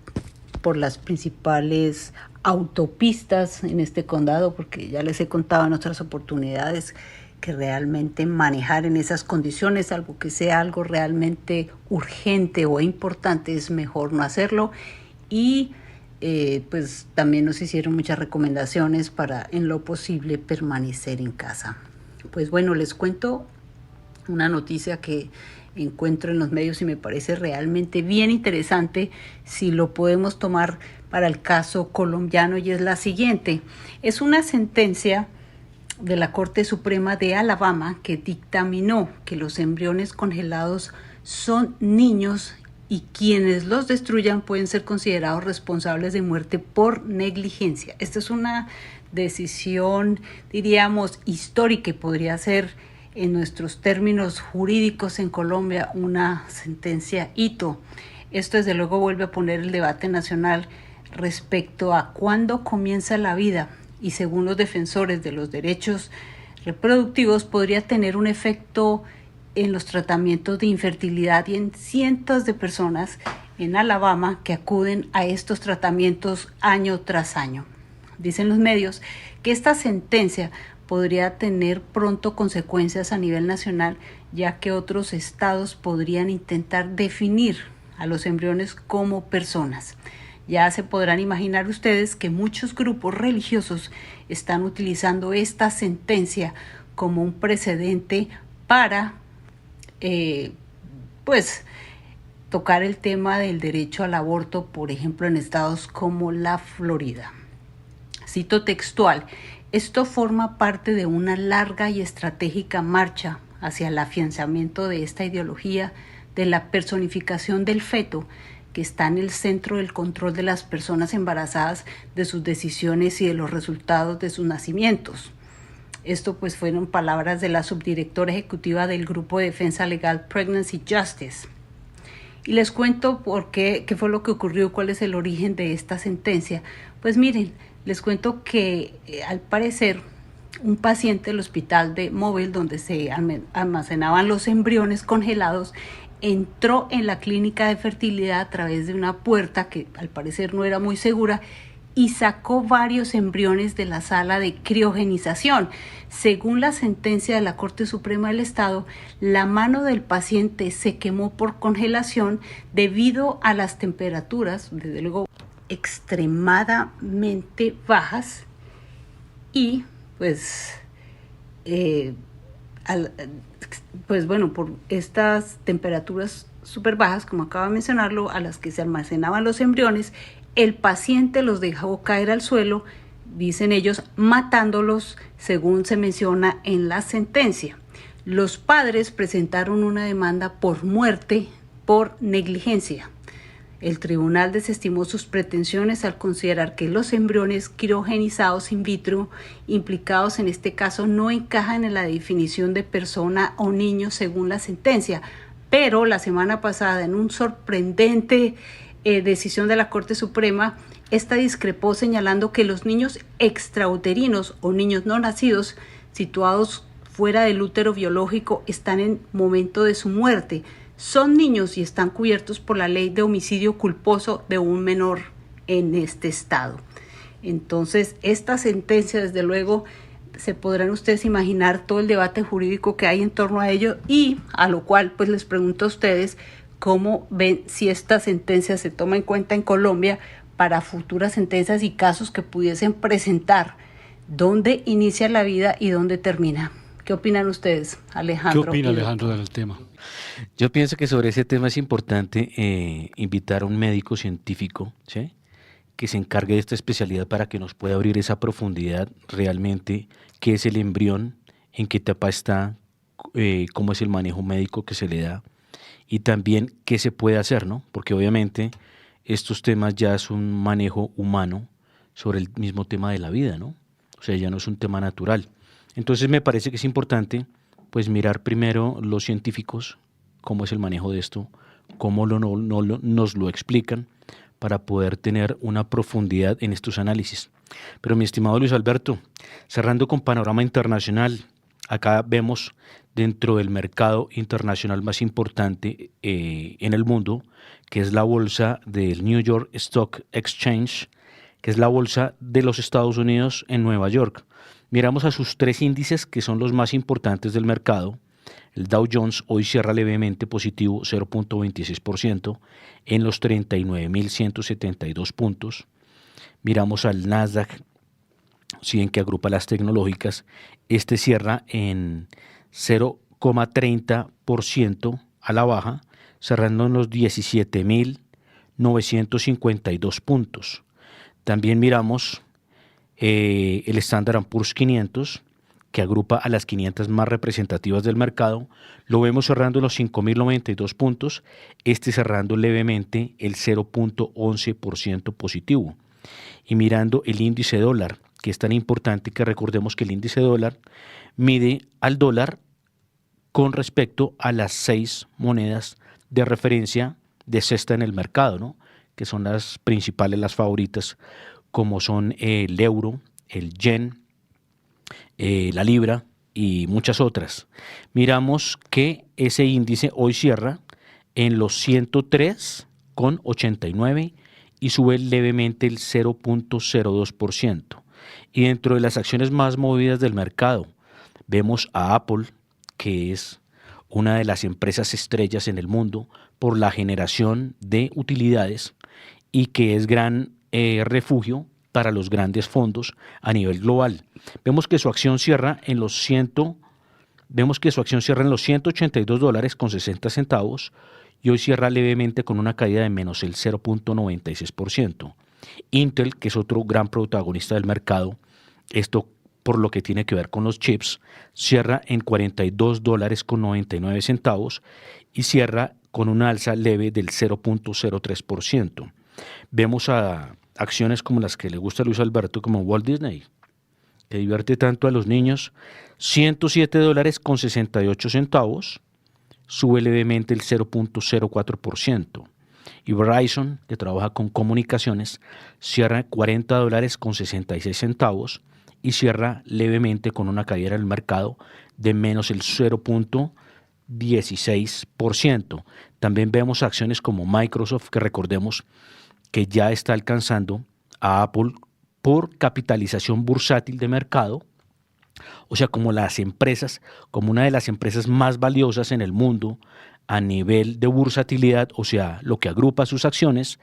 por las principales autopistas en este condado, porque ya les he contado en otras oportunidades que realmente manejar en esas condiciones, salvo que sea algo realmente urgente o importante, es mejor no hacerlo. Y pues también nos hicieron muchas recomendaciones para en lo posible permanecer en casa. Pues bueno, les cuento una noticia que encuentro en los medios y me parece realmente bien interesante si lo podemos tomar para el caso colombiano, y es la siguiente. Es una sentencia de la Corte Suprema de Alabama que dictaminó que los embriones congelados son niños y quienes los destruyan pueden ser considerados responsables de muerte por negligencia. Esta es una decisión, diríamos, histórica, y podría ser en nuestros términos jurídicos en Colombia una sentencia hito. Esto desde luego vuelve a poner el debate nacional respecto a cuándo comienza la vida, y según los defensores de los derechos reproductivos podría tener un efecto en los tratamientos de infertilidad y en cientos de personas en Alabama que acuden a estos tratamientos año tras año. Dicen los medios que esta sentencia podría tener pronto consecuencias a nivel nacional, ya que otros estados podrían intentar definir a los embriones como personas. Ya se podrán imaginar ustedes que muchos grupos religiosos están utilizando esta sentencia como un precedente para tocar el tema del derecho al aborto, por ejemplo, en estados como la Florida. Cito textual: esto forma parte de una larga y estratégica marcha hacia el afianzamiento de esta ideología de la personificación del feto, que está en el centro del control de las personas embarazadas, de sus decisiones y de los resultados de sus nacimientos. Esto pues fueron palabras de la subdirectora ejecutiva del Grupo de Defensa Legal Pregnancy Justice. Y les cuento por qué fue lo que ocurrió, cuál es el origen de esta sentencia. Pues miren, les cuento que al parecer un paciente del hospital de Mobile, donde se almacenaban los embriones congelados, entró en la clínica de fertilidad a través de una puerta que al parecer no era muy segura y sacó varios embriones de la sala de criogenización. Según la sentencia de la Corte Suprema del Estado, la mano del paciente se quemó por congelación debido a las temperaturas, desde luego, extremadamente bajas, y por estas temperaturas súper bajas, como acabo de mencionarlo, a las que se almacenaban los embriones, el paciente los dejó caer al suelo, dicen ellos, matándolos, según se menciona en la sentencia. Los padres presentaron una demanda por muerte por negligencia. El tribunal desestimó sus pretensiones al considerar que los embriones criogenizados in vitro implicados en este caso no encajan en la definición de persona o niño según la sentencia, Pero la semana pasada, en un sorprendente decisión de la Corte Suprema, esta discrepó señalando que los niños extrauterinos o niños no nacidos situados fuera del útero biológico están en momento de su muerte. Son niños y están cubiertos por la ley de homicidio culposo de un menor en este estado. Entonces, esta sentencia, desde luego, se podrán ustedes imaginar todo el debate jurídico que hay en torno a ello, y a lo cual pues les pregunto a ustedes cómo ven si esta sentencia se toma en cuenta en Colombia para futuras sentencias y casos que pudiesen presentar, dónde inicia la vida y dónde termina. ¿Qué opinan ustedes, Alejandro? ¿Qué opina Alejandro del tema? Yo pienso que sobre ese tema es importante invitar a un médico científico, ¿sí?, que se encargue de esta especialidad para que nos pueda abrir esa profundidad realmente, qué es el embrión, en qué etapa está, cómo es el manejo médico que se le da y también qué se puede hacer, ¿no? Porque obviamente estos temas ya es un manejo humano sobre el mismo tema de la vida, ¿no? O sea, ya no es un tema natural. Entonces me parece que es importante pues mirar primero los científicos, cómo es el manejo de esto, cómo nos lo explican, para poder tener una profundidad en estos análisis. Pero mi estimado Luis Alberto, cerrando con panorama internacional, acá vemos dentro del mercado internacional más importante en el mundo, que es la bolsa del New York Stock Exchange, que es la bolsa de los Estados Unidos en Nueva York. Miramos a sus tres índices que son los más importantes del mercado. El Dow Jones hoy cierra levemente positivo 0.26% en los 39.172 puntos. Miramos al Nasdaq, si bien que agrupa las tecnológicas, este cierra en 0.30% a la baja, cerrando en los 17.952 puntos. También miramos el Standard & Poor's 500, que agrupa a las 500 más representativas del mercado, lo vemos cerrando en los 5.092 puntos, cerrando levemente el 0.11% positivo. Y mirando el índice dólar, que es tan importante que recordemos que el índice dólar mide al dólar con respecto a las 6 monedas de referencia de cesta en el mercado, ¿no?, que son las principales, las favoritas, como son el euro, el yen, la libra y muchas otras. Miramos que ese índice hoy cierra en los 103,89 y sube levemente el 0.02%. Y dentro de las acciones más movidas del mercado, vemos a Apple, que es una de las empresas estrellas en el mundo por la generación de utilidades y que es gran refugio para los grandes fondos a nivel global. Vemos que su acción cierra en los 182 dólares con 60 centavos y hoy cierra levemente con una caída de menos el 0.96%. Intel, que es otro gran protagonista del mercado, esto por lo que tiene que ver con los chips, cierra en 42 dólares con 99 centavos y cierra con una alza leve del 0.03%. Vemos a acciones como las que le gusta a Luis Alberto, como Walt Disney, que divierte tanto a los niños, 107 dólares con 68 centavos, sube levemente el 0.04%. Y Verizon, que trabaja con comunicaciones, cierra 40 dólares con 66 centavos y cierra levemente con una caída en el mercado de menos el 0.16%. También vemos acciones como Microsoft, que recordemos que ya está alcanzando a Apple por capitalización bursátil de mercado, o sea, como las empresas, como una de las empresas más valiosas en el mundo a nivel de bursatilidad, o sea, lo que agrupa sus acciones.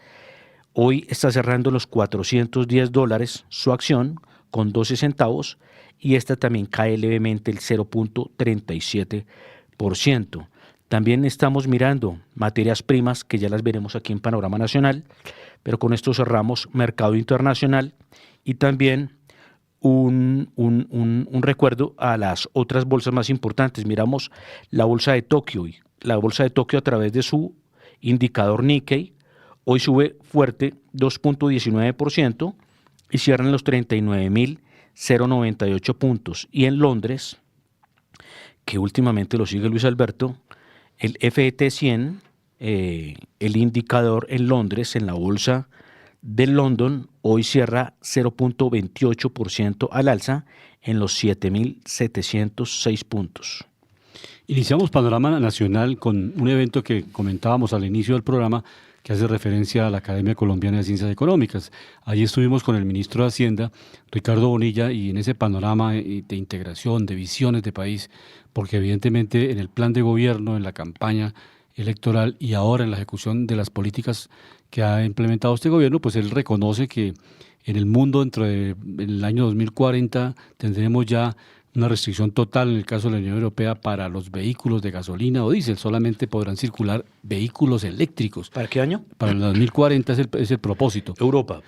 Hoy está cerrando los 410 dólares su acción con 12 centavos y esta también cae levemente el 0.37%. También estamos mirando materias primas que ya las veremos aquí en Panorama Nacional, pero con esto cerramos mercado internacional y también un recuerdo a las otras bolsas más importantes. Miramos la bolsa de Tokio. La bolsa de Tokio, a través de su indicador Nikkei, hoy sube fuerte 2.19% y cierra en los 39.098 puntos. Y en Londres, que últimamente lo sigue Luis Alberto, El FT 100, el indicador en Londres, en la bolsa de London, hoy cierra 0.28% al alza en los 7.706 puntos. Iniciamos Panorama Nacional con un evento que comentábamos al inicio del programa que hace referencia a la Academia Colombiana de Ciencias Económicas. Allí estuvimos con el ministro de Hacienda, Ricardo Bonilla, y en ese panorama de integración, de visiones de país, porque evidentemente en el plan de gobierno, en la campaña electoral y ahora en la ejecución de las políticas que ha implementado este gobierno, pues él reconoce que en el mundo dentro del año 2040 tendremos ya una restricción total en el caso de la Unión Europea para los vehículos de gasolina o diésel. Solamente podrán circular vehículos eléctricos. ¿Para qué año? Para el 2040 es el propósito. Europa.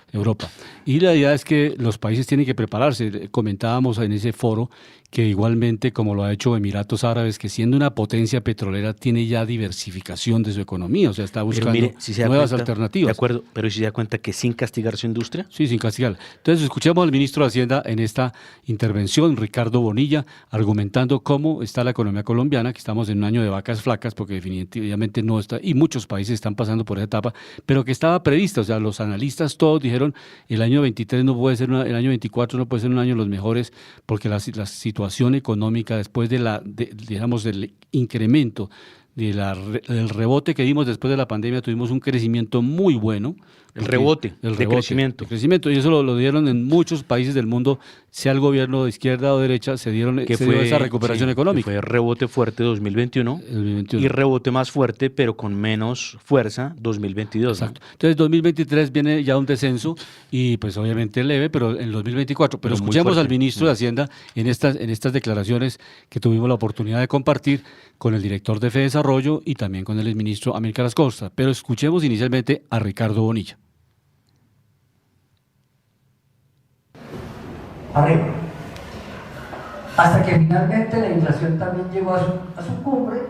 Y la idea es que los países tienen que prepararse. Comentábamos en ese foro que igualmente, como lo ha hecho Emiratos Árabes, que siendo una potencia petrolera tiene ya diversificación de su economía, o sea, está buscando nuevas alternativas. De acuerdo, pero si se da cuenta que sin castigar su industria. Sí, sin castigar. Entonces, escuchemos al ministro de Hacienda en esta intervención, Ricardo Bonilla, argumentando cómo está la economía colombiana, que estamos en un año de vacas flacas, porque definitivamente no está, y muchos países están pasando por esa etapa, pero que estaba prevista. O sea, los analistas todos dijeron, el año 23 no puede ser, el año 24 no puede ser un año de los mejores, porque la situación económica después digamos, del incremento del rebote que dimos después de la pandemia, tuvimos un crecimiento muy bueno. El rebote, crecimiento. Y eso lo dieron en muchos países del mundo, sea el gobierno de izquierda o derecha, se dio esa recuperación económica. Fue rebote fuerte 2021 y rebote más fuerte, pero con menos fuerza 2022. Exacto. ¿No? Entonces 2023 viene ya un descenso y pues obviamente leve, pero en 2024. Pero escuchemos al ministro de Hacienda en estas declaraciones que tuvimos la oportunidad de compartir con el director de FEDesarrollo y también con el exministro Amílcar Costa. Pero escuchemos inicialmente a Ricardo Bonilla. Arriba. Hasta que finalmente la inflación también llegó a su cumbre.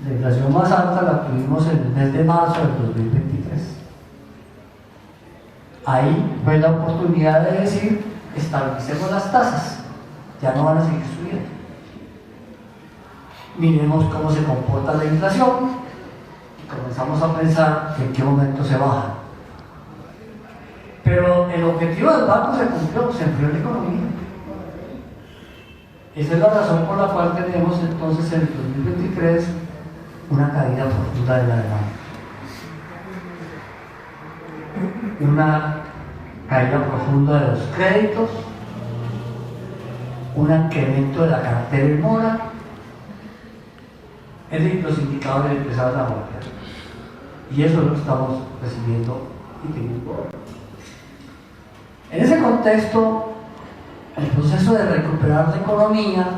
La inflación más alta la tuvimos en el mes de marzo del 2023. Ahí fue la oportunidad de decir, estabilicemos las tasas, ya no van a seguir subiendo. Miremos cómo se comporta la inflación y comenzamos a pensar en qué momento se baja. Pero el objetivo del banco se cumplió, se enfrió la economía. Esa es la razón por la cual tenemos entonces en el 2023 una caída profunda de la demanda. Una caída profunda de los créditos, un incremento de la cartera en mora, es decir, los indicadores empezaron a volver. Y eso es lo que estamos recibiendo y teniendo. En ese contexto, el proceso de recuperar la economía,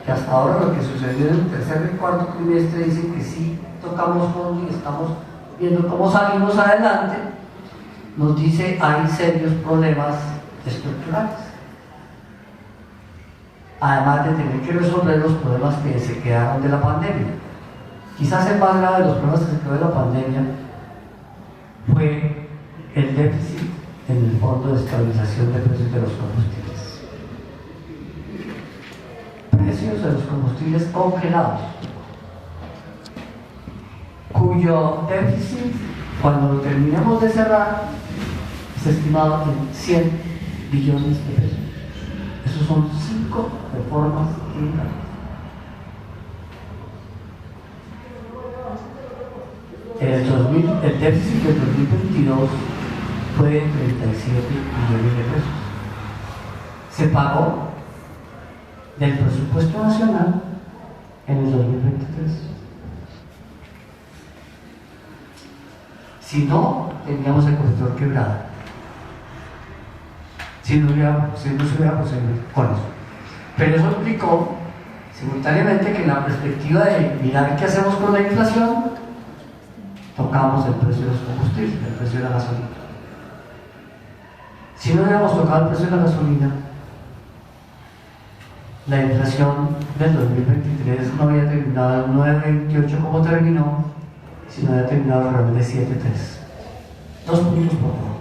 que hasta ahora lo que sucedió en el tercer y cuarto trimestre dicen que sí tocamos fondo y estamos viendo cómo salimos adelante, nos dice hay serios problemas estructurales. Además de tener que resolver los problemas que se quedaron de la pandemia. Quizás el más grave de los problemas que se quedó de la pandemia fue el déficit en el Fondo de Estabilización de Precios de los Combustibles. Precios de los combustibles congelados, cuyo déficit, cuando lo terminemos de cerrar, es estimado en 100 billones de pesos. Esos son 5 reformas tributarias. El déficit del 2022 fue de 37 billones de pesos. Se pagó del presupuesto nacional en el 2023. Si no, teníamos el sector quebrado. Si no se hubiera procedido con eso. Pero eso implicó simultáneamente que en la perspectiva de mirar qué hacemos con la inflación, tocamos el precio de los combustibles, el precio de la gasolina. Si no hubiéramos tocado el precio de la gasolina, la inflación del 2023 no había terminado en 9,28 como terminó, sino había terminado alrededor de 7,3. 2 puntos por favor.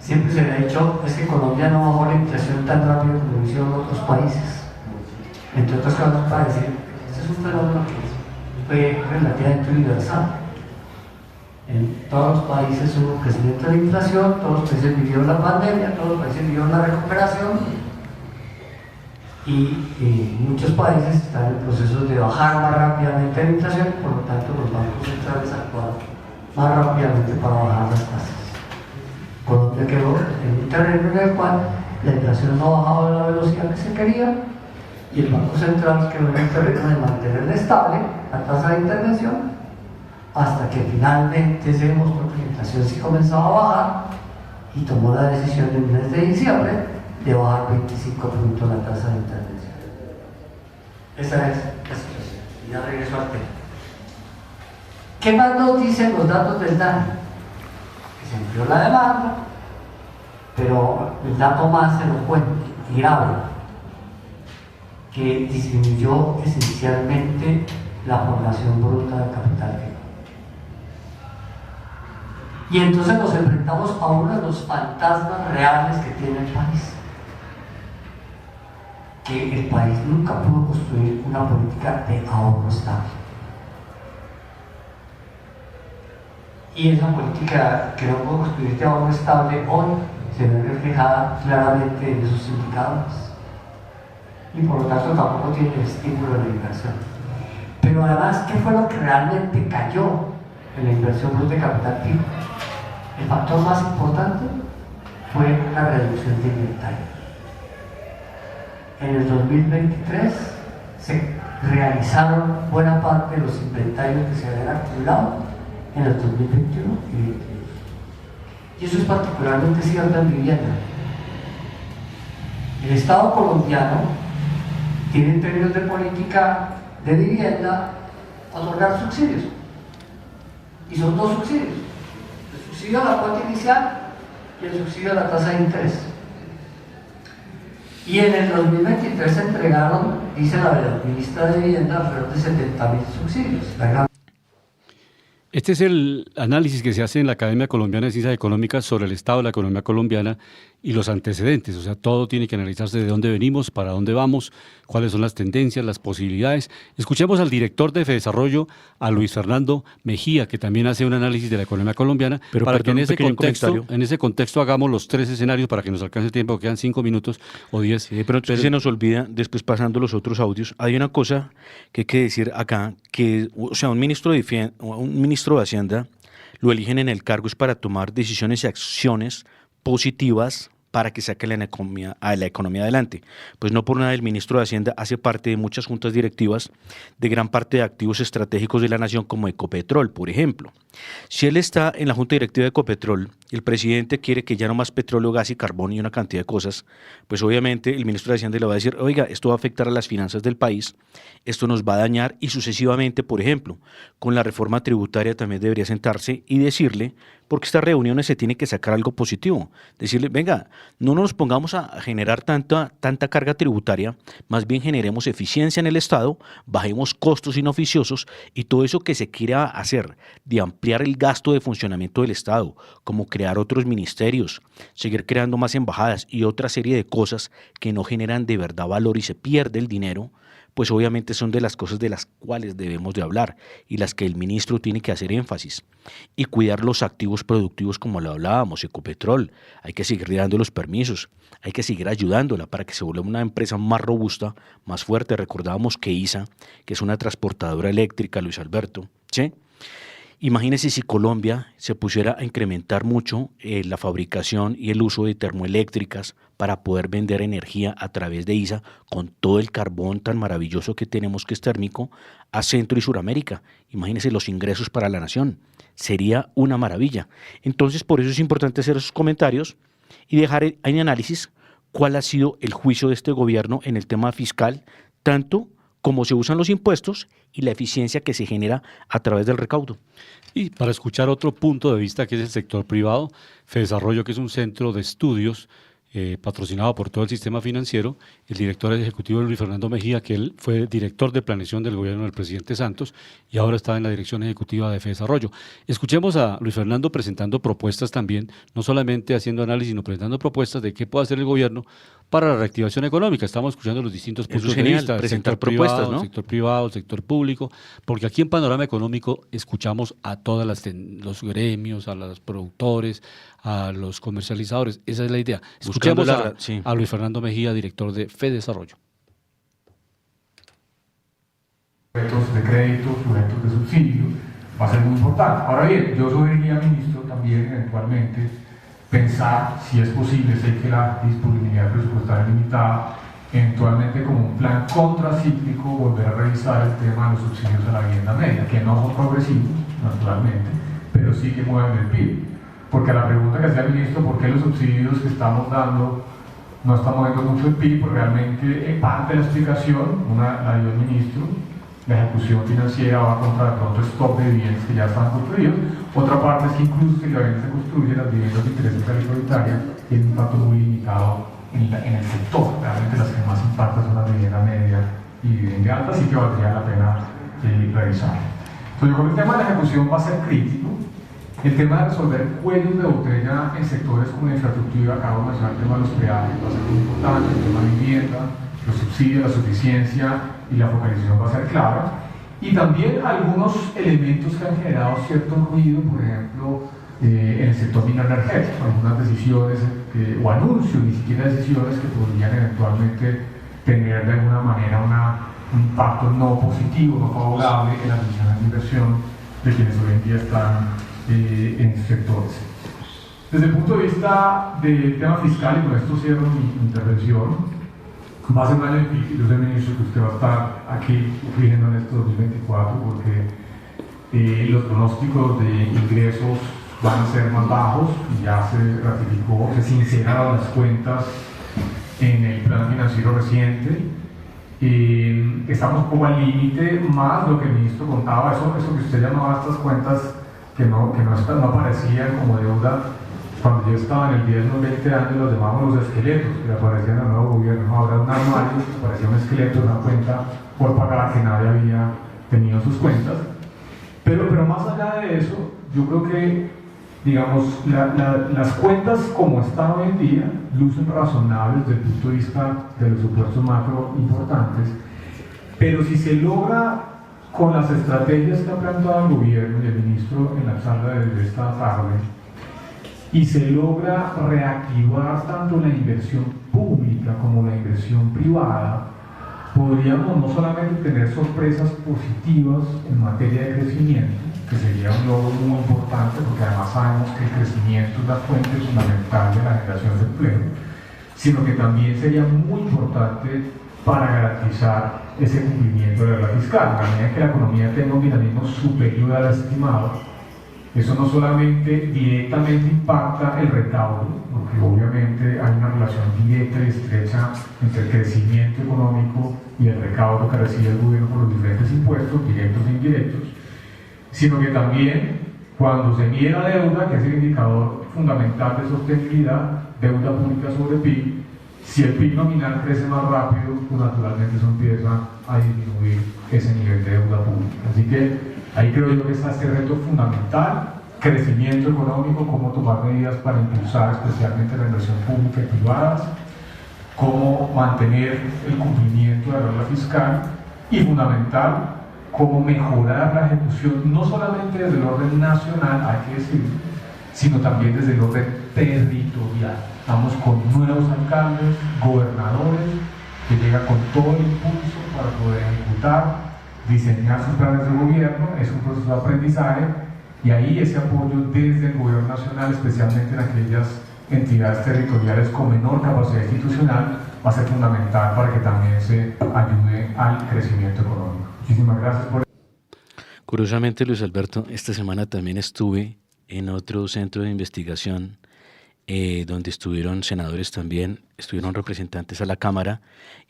Siempre se había dicho, es que Colombia no bajó la inflación tan rápido como lo hicieron otros países. Entre otras cosas para decir, Este es un fenómeno que fue relativamente universal. En todos los países hubo crecimiento de la inflación, todos los países vivieron la pandemia, todos los países vivieron la recuperación y muchos países están en procesos de bajar más rápidamente la inflación y por lo tanto los bancos centrales actúan más rápidamente para bajar las tasas. Colombia quedó en un terreno en el cual la inflación no ha bajado a la velocidad que se quería y el Banco Central quedó en el terreno de mantenerla estable, la tasa de intervención, hasta que finalmente se demostró que la inflación sí comenzaba a bajar y tomó la decisión en el mes de diciembre de bajar 25 puntos la tasa de intervención. Esa es la situación. Y ya regreso al tema. ¿Qué más nos dicen los datos del DANE? Que se enfrió la demanda, pero el dato más elocuente y grave, que disminuyó esencialmente la formación bruta de capital fijo. Y entonces nos enfrentamos a uno de los fantasmas reales que tiene el país. Que el país nunca pudo construir una política de ahorro estable. Y esa política que no pudo construir de ahorro estable hoy se ve reflejada claramente en esos indicadores. Y por lo tanto tampoco tiene el estímulo de la inversión. Pero además, ¿qué fue lo que realmente cayó en la inversión bruta de capital fijo? El factor más importante fue la reducción de inventario. En el 2023 se realizaron buena parte de los inventarios que se habían acumulado en el 2021 y 2022. Y eso es particularmente cierto en vivienda. El Estado colombiano tiene en términos de política de vivienda otorgar subsidios. Y son dos subsidios. El subsidio a la cuota inicial y el subsidio a la tasa de interés. Y en el 2023 se entregaron, dice la ministra de Vivienda, alrededor de 70.000 subsidios. Este es el análisis que se hace en la Academia Colombiana de Ciencias Económicas sobre el estado de la economía colombiana y los antecedentes. O sea, todo tiene que analizarse de dónde venimos, para dónde vamos, cuáles son las tendencias, las posibilidades. Escuchemos al director de Fedesarrollo, a Luis Fernando Mejía, que también hace un análisis de la economía colombiana, Pero para que en perdón, ese contexto hagamos los tres escenarios para que nos alcance el tiempo, quedan 5 minutos o 10. Sí, pero entonces se nos olvida, después pasando los otros audios, hay una cosa que hay que decir acá, que, o sea, un ministro de Hacienda lo eligen en el cargo es para tomar decisiones y acciones positivas para que saque la economía adelante. Pues no por nada el ministro de Hacienda hace parte de muchas juntas directivas de gran parte de activos estratégicos de la nación como Ecopetrol, por ejemplo. Si él está en la junta directiva de Ecopetrol y el presidente quiere que ya no más petróleo, gas y carbón y una cantidad de cosas, pues obviamente el ministro de Hacienda le va a decir, oiga, esto va a afectar a las finanzas del país, esto nos va a dañar y sucesivamente, por ejemplo, con la reforma tributaria también debería sentarse y decirle, porque estas reuniones se tiene que sacar algo positivo, decirle, venga, no nos pongamos a generar tanta carga tributaria, más bien generemos eficiencia en el Estado, bajemos costos inoficiosos y todo eso que se quiera hacer de ampliar el gasto de funcionamiento del Estado, como crear otros ministerios, seguir creando más embajadas y otra serie de cosas que no generan de verdad valor y se pierde el dinero, pues obviamente son de las cosas de las cuales debemos de hablar y las que el ministro tiene que hacer énfasis. Y cuidar los activos productivos como lo hablábamos, Ecopetrol, hay que seguir dando los permisos, hay que seguir ayudándola para que se vuelva una empresa más robusta, más fuerte. Recordábamos que ISA, que es una transportadora eléctrica, Luis Alberto, ¿sí? Imagínense si Colombia se pusiera a incrementar mucho la fabricación y el uso de termoeléctricas para poder vender energía a través de ISA con todo el carbón tan maravilloso que tenemos que es térmico a Centro y Suramérica. Imagínense los ingresos para la nación. Sería una maravilla. Entonces, por eso es importante hacer esos comentarios y dejar en análisis cuál ha sido el juicio de este gobierno en el tema fiscal, tanto cómo se usan los impuestos y la eficiencia que se genera a través del recaudo. Y para escuchar otro punto de vista, que es el sector privado, Fedesarrollo, que es un centro de estudios patrocinado por todo el sistema financiero, el director ejecutivo Luis Fernando Mejía, que él fue director de planeación del gobierno del presidente Santos y ahora está en la dirección ejecutiva de FEDesarrollo. Escuchemos a Luis Fernando presentando propuestas también, no solamente haciendo análisis, sino presentando propuestas de qué puede hacer el gobierno para la reactivación económica. Estamos escuchando los distintos puntos de vista, presentar sector propuestas, privado, ¿no? sector privado, sector público, porque aquí en Panorama Económico escuchamos a todos los gremios, a los productores, a los comercializadores. Esa es la idea. Escuchemos a Luis Fernando Mejía, director de FEDesarrollo. Sujetos de crédito, sujetos de subsidio, va a ser muy importante. Ahora bien, yo sugeriría al ministro también eventualmente pensar si es posible, sé que la disponibilidad presupuestaria es limitada, eventualmente como un plan contracíclico volver a revisar el tema de los subsidios a la vivienda media, que no son progresivos, naturalmente, pero sí que mueven el PIB. Porque la pregunta que hacía el ministro, ¿por qué los subsidios que estamos dando no están moviendo mucho el PIB? Pues realmente parte de la explicación, la dio el ministro, la ejecución financiera va contra de pronto stock de viviendas que ya están construidos. Otra parte es que incluso si la vivienda se construye, las viviendas de interés territorial tienen un impacto muy limitado en el sector. Realmente las que más impactan son las de vivienda media y vivienda alta, así que valdría la pena revisar. Entonces yo creo que el tema de la ejecución va a ser crítico. El tema de resolver cuellos de botella en sectores como la infraestructura, acabo de mencionar el tema de los peajes, va a ser muy importante, el tema de vivienda, los subsidios, la suficiencia y la focalización va a ser clave. Y también algunos elementos que han generado cierto ruido, por ejemplo, en el sector minero energético, algunas decisiones o anuncios, ni siquiera decisiones que podrían eventualmente tener de alguna manera un impacto no positivo, no favorable en las decisiones de inversión de quienes hoy en día están en sectores. Desde el punto de vista del tema fiscal, y con esto cierro mi intervención, va a ser un año difícil. Yo sé, ministro, que usted va a estar aquí rigiendo en este 2024 porque los pronósticos de ingresos van a ser más bajos, ya se ratificó, se sinceraron las cuentas en el plan financiero reciente. Estamos como al límite, más lo que el ministro contaba, eso que usted llamaba estas cuentas que no aparecían como deuda. Cuando yo estaba en el 10 o 20 años los llamábamos los esqueletos que aparecían en el nuevo gobierno. Ahora un anuario que parecía un esqueleto, una cuenta por pagar que nadie había tenido en sus cuentas. Pero más allá de eso, yo creo que, digamos, las cuentas como están hoy en día lucen razonables desde el punto de vista de los supuestos macro importantes, pero si se logra con las estrategias que ha planteado el gobierno y el ministro en la charla de esta tarde, y se logra reactivar tanto la inversión pública como la inversión privada, podríamos no solamente tener sorpresas positivas en materia de crecimiento, que sería un logro muy importante, porque además sabemos que el crecimiento es la fuente fundamental de la generación de empleo, sino que también sería muy importante para garantizar ese cumplimiento de la regla fiscal. A medida que la economía tenga un dinamismo superior al estimado, eso no solamente directamente impacta el recaudo, porque obviamente hay una relación directa y estrecha entre el crecimiento económico y el recaudo que recibe el gobierno por los diferentes impuestos, directos e indirectos, sino que también cuando se mide la deuda, que es el indicador fundamental de sostenibilidad, deuda pública sobre PIB, si el PIB nominal crece más rápido, pues naturalmente eso empieza a disminuir ese nivel de deuda pública. Así que ahí creo yo que está este reto fundamental, crecimiento económico, cómo tomar medidas para impulsar especialmente la inversión pública y privada, cómo mantener el cumplimiento de la regla fiscal y fundamental, cómo mejorar la ejecución, no solamente desde el orden nacional, hay que decirlo, sino también desde el orden territorial. Estamos con nuevos alcaldes, gobernadores, que llegan con todo el impulso para poder ejecutar, diseñar sus planes de gobierno, es un proceso de aprendizaje, y ahí ese apoyo desde el gobierno nacional, especialmente en aquellas entidades territoriales con menor capacidad institucional, va a ser fundamental para que también se ayude al crecimiento económico. Muchísimas gracias por... Curiosamente, Luis Alberto, esta semana también estuve en otro centro de investigación donde estuvieron senadores también, estuvieron representantes a la Cámara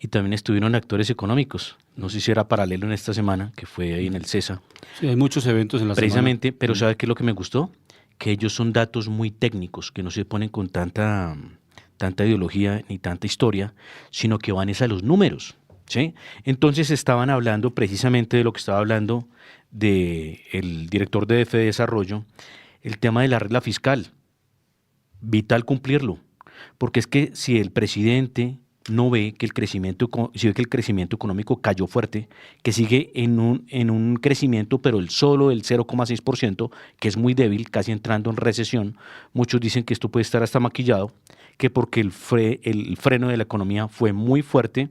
y también estuvieron actores económicos. No sé si era paralelo en esta semana, que fue ahí en el CESA. Sí, hay muchos eventos en la precisamente, semana. pero ¿sabe qué es lo que me gustó? Que ellos son datos muy técnicos, que no se ponen con tanta tanta ideología ni tanta historia, sino que van es a los números, ¿sí? Entonces estaban hablando precisamente de lo que estaba hablando el director de DF de Desarrollo, el tema de la regla fiscal. Vital cumplirlo, porque es que si el presidente no ve que si ve que el crecimiento económico cayó fuerte, que sigue en un crecimiento, pero solo el 0,6%, que es muy débil, casi entrando en recesión. Muchos dicen que esto puede estar hasta maquillado, que porque el freno de la economía fue muy fuerte.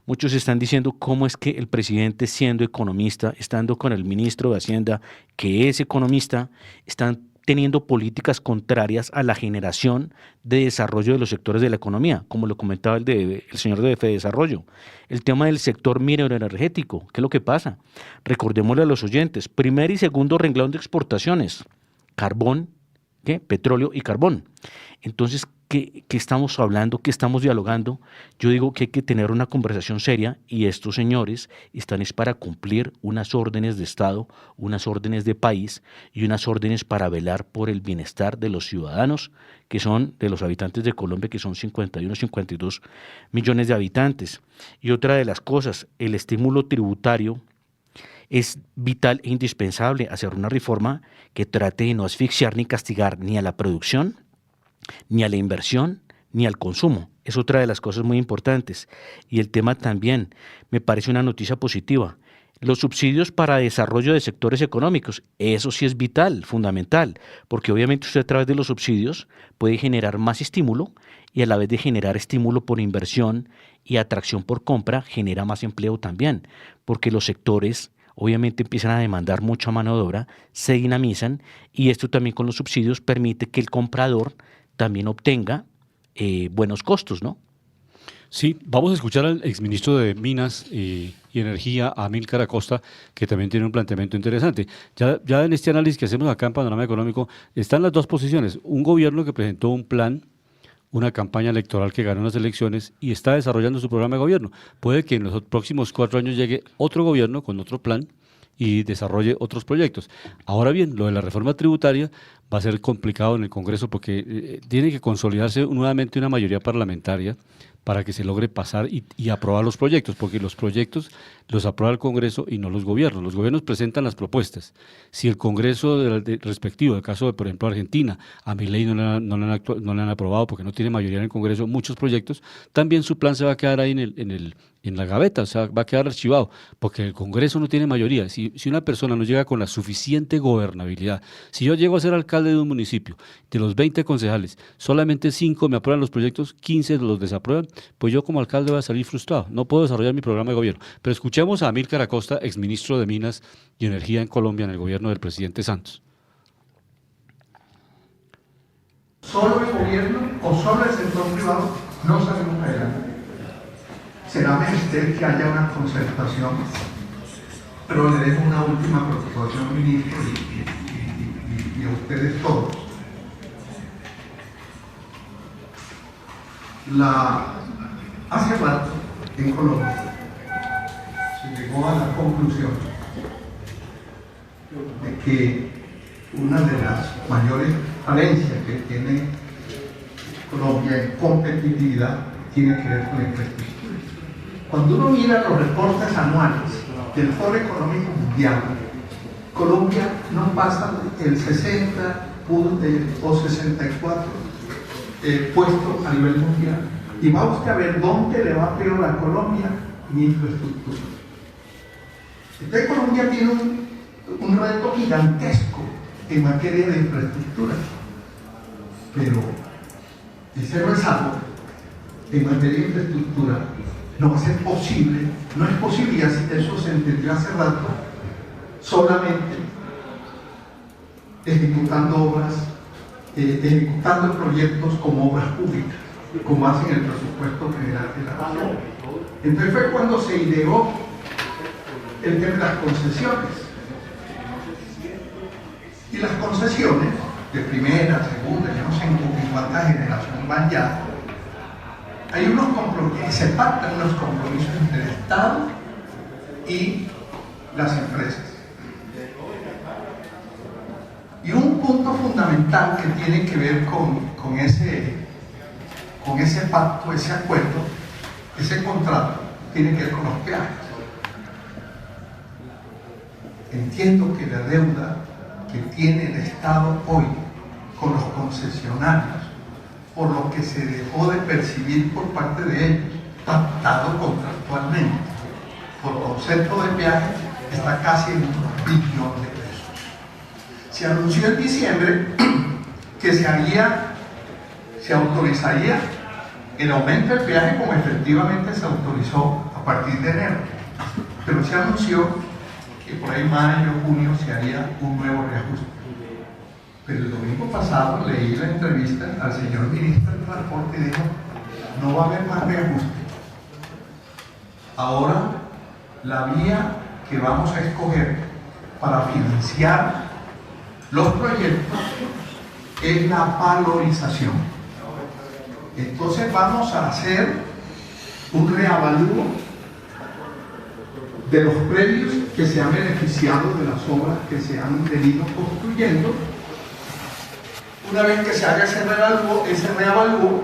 Muchos están diciendo cómo es que el presidente, siendo economista, estando con el ministro de Hacienda, que es economista, están teniendo políticas contrarias a la generación de desarrollo de los sectores de la economía, como lo comentaba el señor de Desarrollo. El tema del sector minero-energético, ¿qué es lo que pasa? Recordémosle a los oyentes, primer y segundo renglón de exportaciones, carbón, petróleo y carbón. Entonces, ¿qué estamos hablando? ¿Qué estamos dialogando? Yo digo que hay que tener una conversación seria y estos señores están para cumplir unas órdenes de Estado, unas órdenes de país y unas órdenes para velar por el bienestar de los ciudadanos, que son de los habitantes de Colombia, que son 51, 52 millones de habitantes. Y otra de las cosas, el estímulo tributario. Es vital e indispensable hacer una reforma que trate de no asfixiar ni castigar ni a la producción, ni a la inversión, ni al consumo. Es otra de las cosas muy importantes. Y el tema también me parece una noticia positiva. Los subsidios para desarrollo de sectores económicos, eso sí es vital, fundamental, porque obviamente usted a través de los subsidios puede generar más estímulo y a la vez de generar estímulo por inversión y atracción por compra, genera más empleo también, porque los sectores obviamente empiezan a demandar mucha mano de obra, se dinamizan y esto también con los subsidios permite que el comprador también obtenga buenos costos, ¿no? Sí, vamos a escuchar al exministro de Minas y Energía, Amílcar Acosta, que también tiene un planteamiento interesante. Ya en este análisis que hacemos acá en Panorama Económico están las dos posiciones. Un gobierno que presentó un plan, una campaña electoral que ganó las elecciones y está desarrollando su programa de gobierno. Puede que en los próximos 4 años llegue otro gobierno con otro plan y desarrolle otros proyectos. Ahora bien, lo de la reforma tributaria va a ser complicado en el Congreso porque tiene que consolidarse nuevamente una mayoría parlamentaria para que se logre pasar y aprobar los proyectos, porque los proyectos los aprueba el Congreso y no los gobiernos. Los gobiernos presentan las propuestas. Si el Congreso respectivo, el caso de, por ejemplo, Argentina, a Milei no le han aprobado porque no tiene mayoría en el Congreso muchos proyectos, también su plan se va a quedar ahí en la gaveta, o sea, va a quedar archivado, porque el Congreso no tiene mayoría. Si una persona no llega con la suficiente gobernabilidad, si yo llego a ser alcalde de un municipio, de los 20 concejales, solamente 5 me aprueban los proyectos, 15 los desaprueban, pues yo como alcalde voy a salir frustrado, no puedo desarrollar mi programa de gobierno. Pero escuchemos a Amílcar Acosta, exministro de Minas y Energía en Colombia en el gobierno del presidente Santos. Solo el gobierno o solo el sector privado no salimos adelante. Será menester que haya una concertación, pero le dejo una última preocupación, ministro, y a ustedes todos. Hace rato en Colombia se llegó a la conclusión de que una de las mayores falencias que tiene Colombia en competitividad tiene que ver con la infraestructura. Cuando uno mira los reportes anuales del Foro Económico Mundial, Colombia no pasa el 60 o 64 puesto a nivel mundial. Y va usted a ver dónde le va peor a Colombia en infraestructura. Entonces Colombia tiene un reto gigantesco en materia de infraestructura, pero ese rezago en materia de infraestructura no va a ser posible, no es posible, y eso se entendió hace rato, solamente ejecutando obras, ejecutando proyectos como obras públicas, como hacen el presupuesto general de la nación. Entonces fue cuando se ideó el tema de las concesiones. Y las concesiones de primera, segunda, yo no sé en cuánta generación van ya, hay unos compromisos, se pactan unos compromisos entre el Estado y las empresas. Y un punto fundamental que tiene que ver con con ese pacto, ese acuerdo, ese contrato, tiene que ver con los peajes. Entiendo que la deuda que tiene el Estado hoy con los concesionarios, por lo que se dejó de percibir por parte de ellos, pactado contractualmente, por concepto de peaje, está casi en 1 billón de pesos. Se anunció en diciembre que se autorizaría el aumento del peaje como efectivamente se autorizó a partir de enero, pero se anunció que por ahí mayo, junio se haría un nuevo reajuste. Pero el domingo pasado leí la entrevista al señor ministro del Transporte y dijo, no va a haber más reajuste. Ahora, la vía que vamos a escoger para financiar los proyectos es la valorización. Entonces vamos a hacer un reavalúo de los predios que se han beneficiado de las obras que se han venido construyendo. Una vez que se haga ese reavalúo,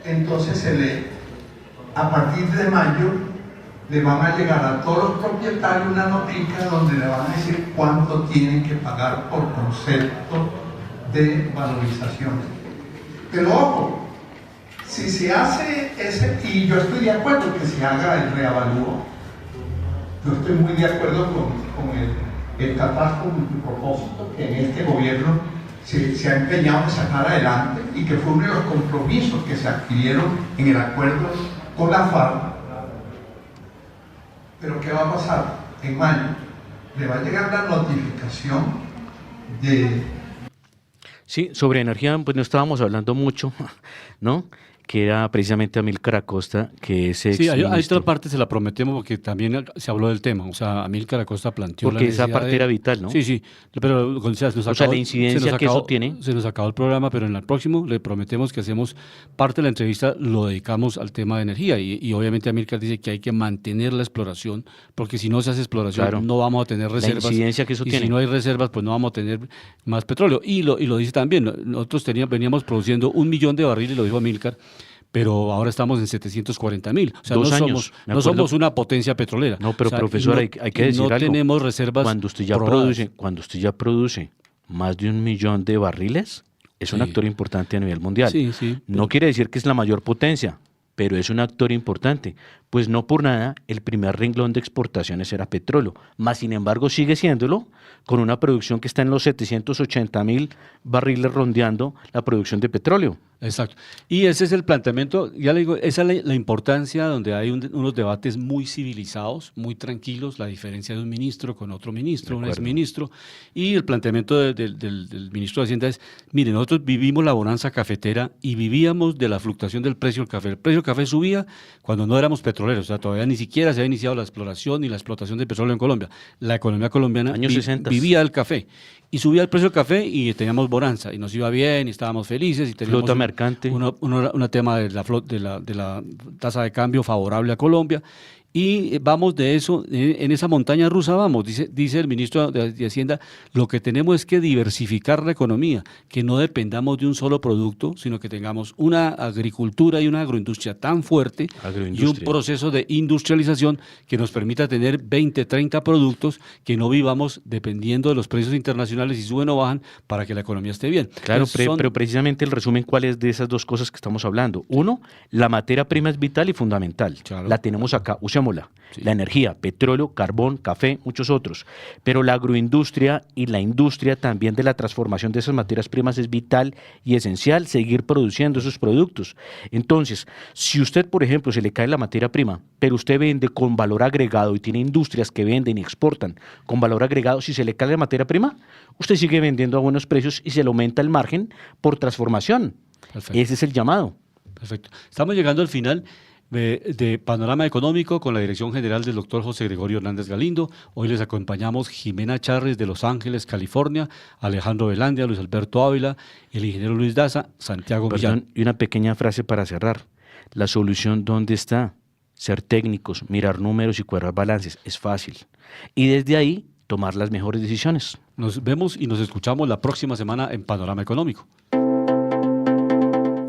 entonces a partir de mayo le van a llegar a todos los propietarios una noticia donde le van a decir cuánto tienen que pagar por concepto de valorización. Pero ojo, si se hace y yo estoy de acuerdo que se haga el reavalúo, yo estoy muy de acuerdo con el catastro multipropósito que en este gobierno se ha empeñado en sacar adelante y que fue uno de los compromisos que se adquirieron en el acuerdo con la FARC. Pero ¿qué va a pasar? En mayo le va a llegar la notificación de... Sí, sobre energía pues no estábamos hablando mucho, ¿no? Que era precisamente Amílcar Acosta, que es Sí, a exministro. esta parte se la prometemos porque también se habló del tema. O sea, Amílcar Acosta planteó Porque la esa necesidad parte era vital, ¿no? Sí, sí, pero se nos O sea, la incidencia que eso tiene. Se nos acabó el programa, pero en el próximo le prometemos que hacemos parte de la entrevista, lo dedicamos al tema de energía. Y obviamente Amílcar dice que hay que mantener la exploración, porque si no se hace exploración Claro. no vamos a tener reservas. La incidencia que eso y tiene. si no hay reservas, pues no vamos a tener más petróleo. Y lo dice también, nosotros veníamos produciendo 1 millón de barriles, lo dijo Amílcar, pero ahora estamos en 740.000. O sea, 2 años, me no acuerdo. somos una potencia petrolera. No, pero O sea, profesor, hay que decir no algo. tenemos reservas Cuando usted ya produce más de 1 millón de barriles, es un Sí. actor importante a nivel mundial. Sí, sí. No quiere decir que es la mayor potencia, pero es un actor importante. Pues no por nada, el primer renglón de exportaciones era petróleo. Más sin embargo, sigue siéndolo, con una producción que está en los 780.000 barriles rondeando la producción de petróleo. Exacto. Y ese es el planteamiento, ya le digo, esa es la importancia donde hay unos debates muy civilizados, muy tranquilos, la diferencia de un ministro con otro ministro, un exministro, y el planteamiento del ministro de Hacienda es, mire, nosotros vivimos la bonanza cafetera y vivíamos de la fluctuación del precio del café. El precio del café subía cuando no éramos petroleros, o sea, todavía ni siquiera se había iniciado la exploración y la explotación de petróleo en Colombia. La economía colombiana Años 60. vivía del café. Y subía el precio del café y teníamos bonanza, y nos iba bien, y estábamos felices, y teníamos Flota mercante. un tema de la tasa de cambio favorable a Colombia, y vamos de eso, en esa montaña rusa vamos, dice el ministro de Hacienda, lo que tenemos es que diversificar la economía, que no dependamos de un solo producto, sino que tengamos una agricultura y una agroindustria tan fuerte y un proceso de industrialización que nos permita tener 20, 30 productos, que no vivamos dependiendo de los precios internacionales si suben o bajan, para que la economía esté bien. Claro, Entonces, pero precisamente el resumen, ¿cuál es de esas dos cosas que estamos hablando? Uno, la materia prima es vital y fundamental. Claro. La tenemos acá, usémosla. Sí. La energía, petróleo, carbón, café, muchos otros. Pero la agroindustria y la industria también de la transformación de esas materias primas es vital y esencial seguir produciendo esos productos. Entonces, si usted, por ejemplo, se le cae la materia prima, pero usted vende con valor agregado y tiene industrias que venden y exportan con valor agregado, si se le cae la materia prima, usted sigue vendiendo a buenos precios y se le aumenta el margen por transformación. Perfecto. Ese es el llamado. Perfecto. Estamos llegando al final de Panorama Económico con la dirección general del doctor José Gregorio Hernández Galindo. Hoy les acompañamos Jimena Charris de Los Ángeles, California, Alejandro Velandia, Luis Alberto Ávila, el ingeniero Luis Daza, Santiago Millán. Perdón, y una pequeña frase para cerrar. La solución, ¿dónde está? Ser técnicos, mirar números y cuadrar balances. Es fácil. Y desde ahí, tomar las mejores decisiones. Nos vemos y nos escuchamos la próxima semana en Panorama Económico.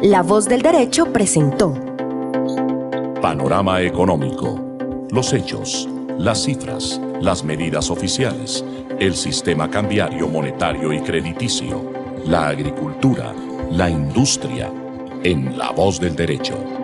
La Voz del Derecho presentó Panorama Económico. Los hechos, las cifras, las medidas oficiales, el sistema cambiario, monetario y crediticio, la agricultura, la industria, en La Voz del Derecho.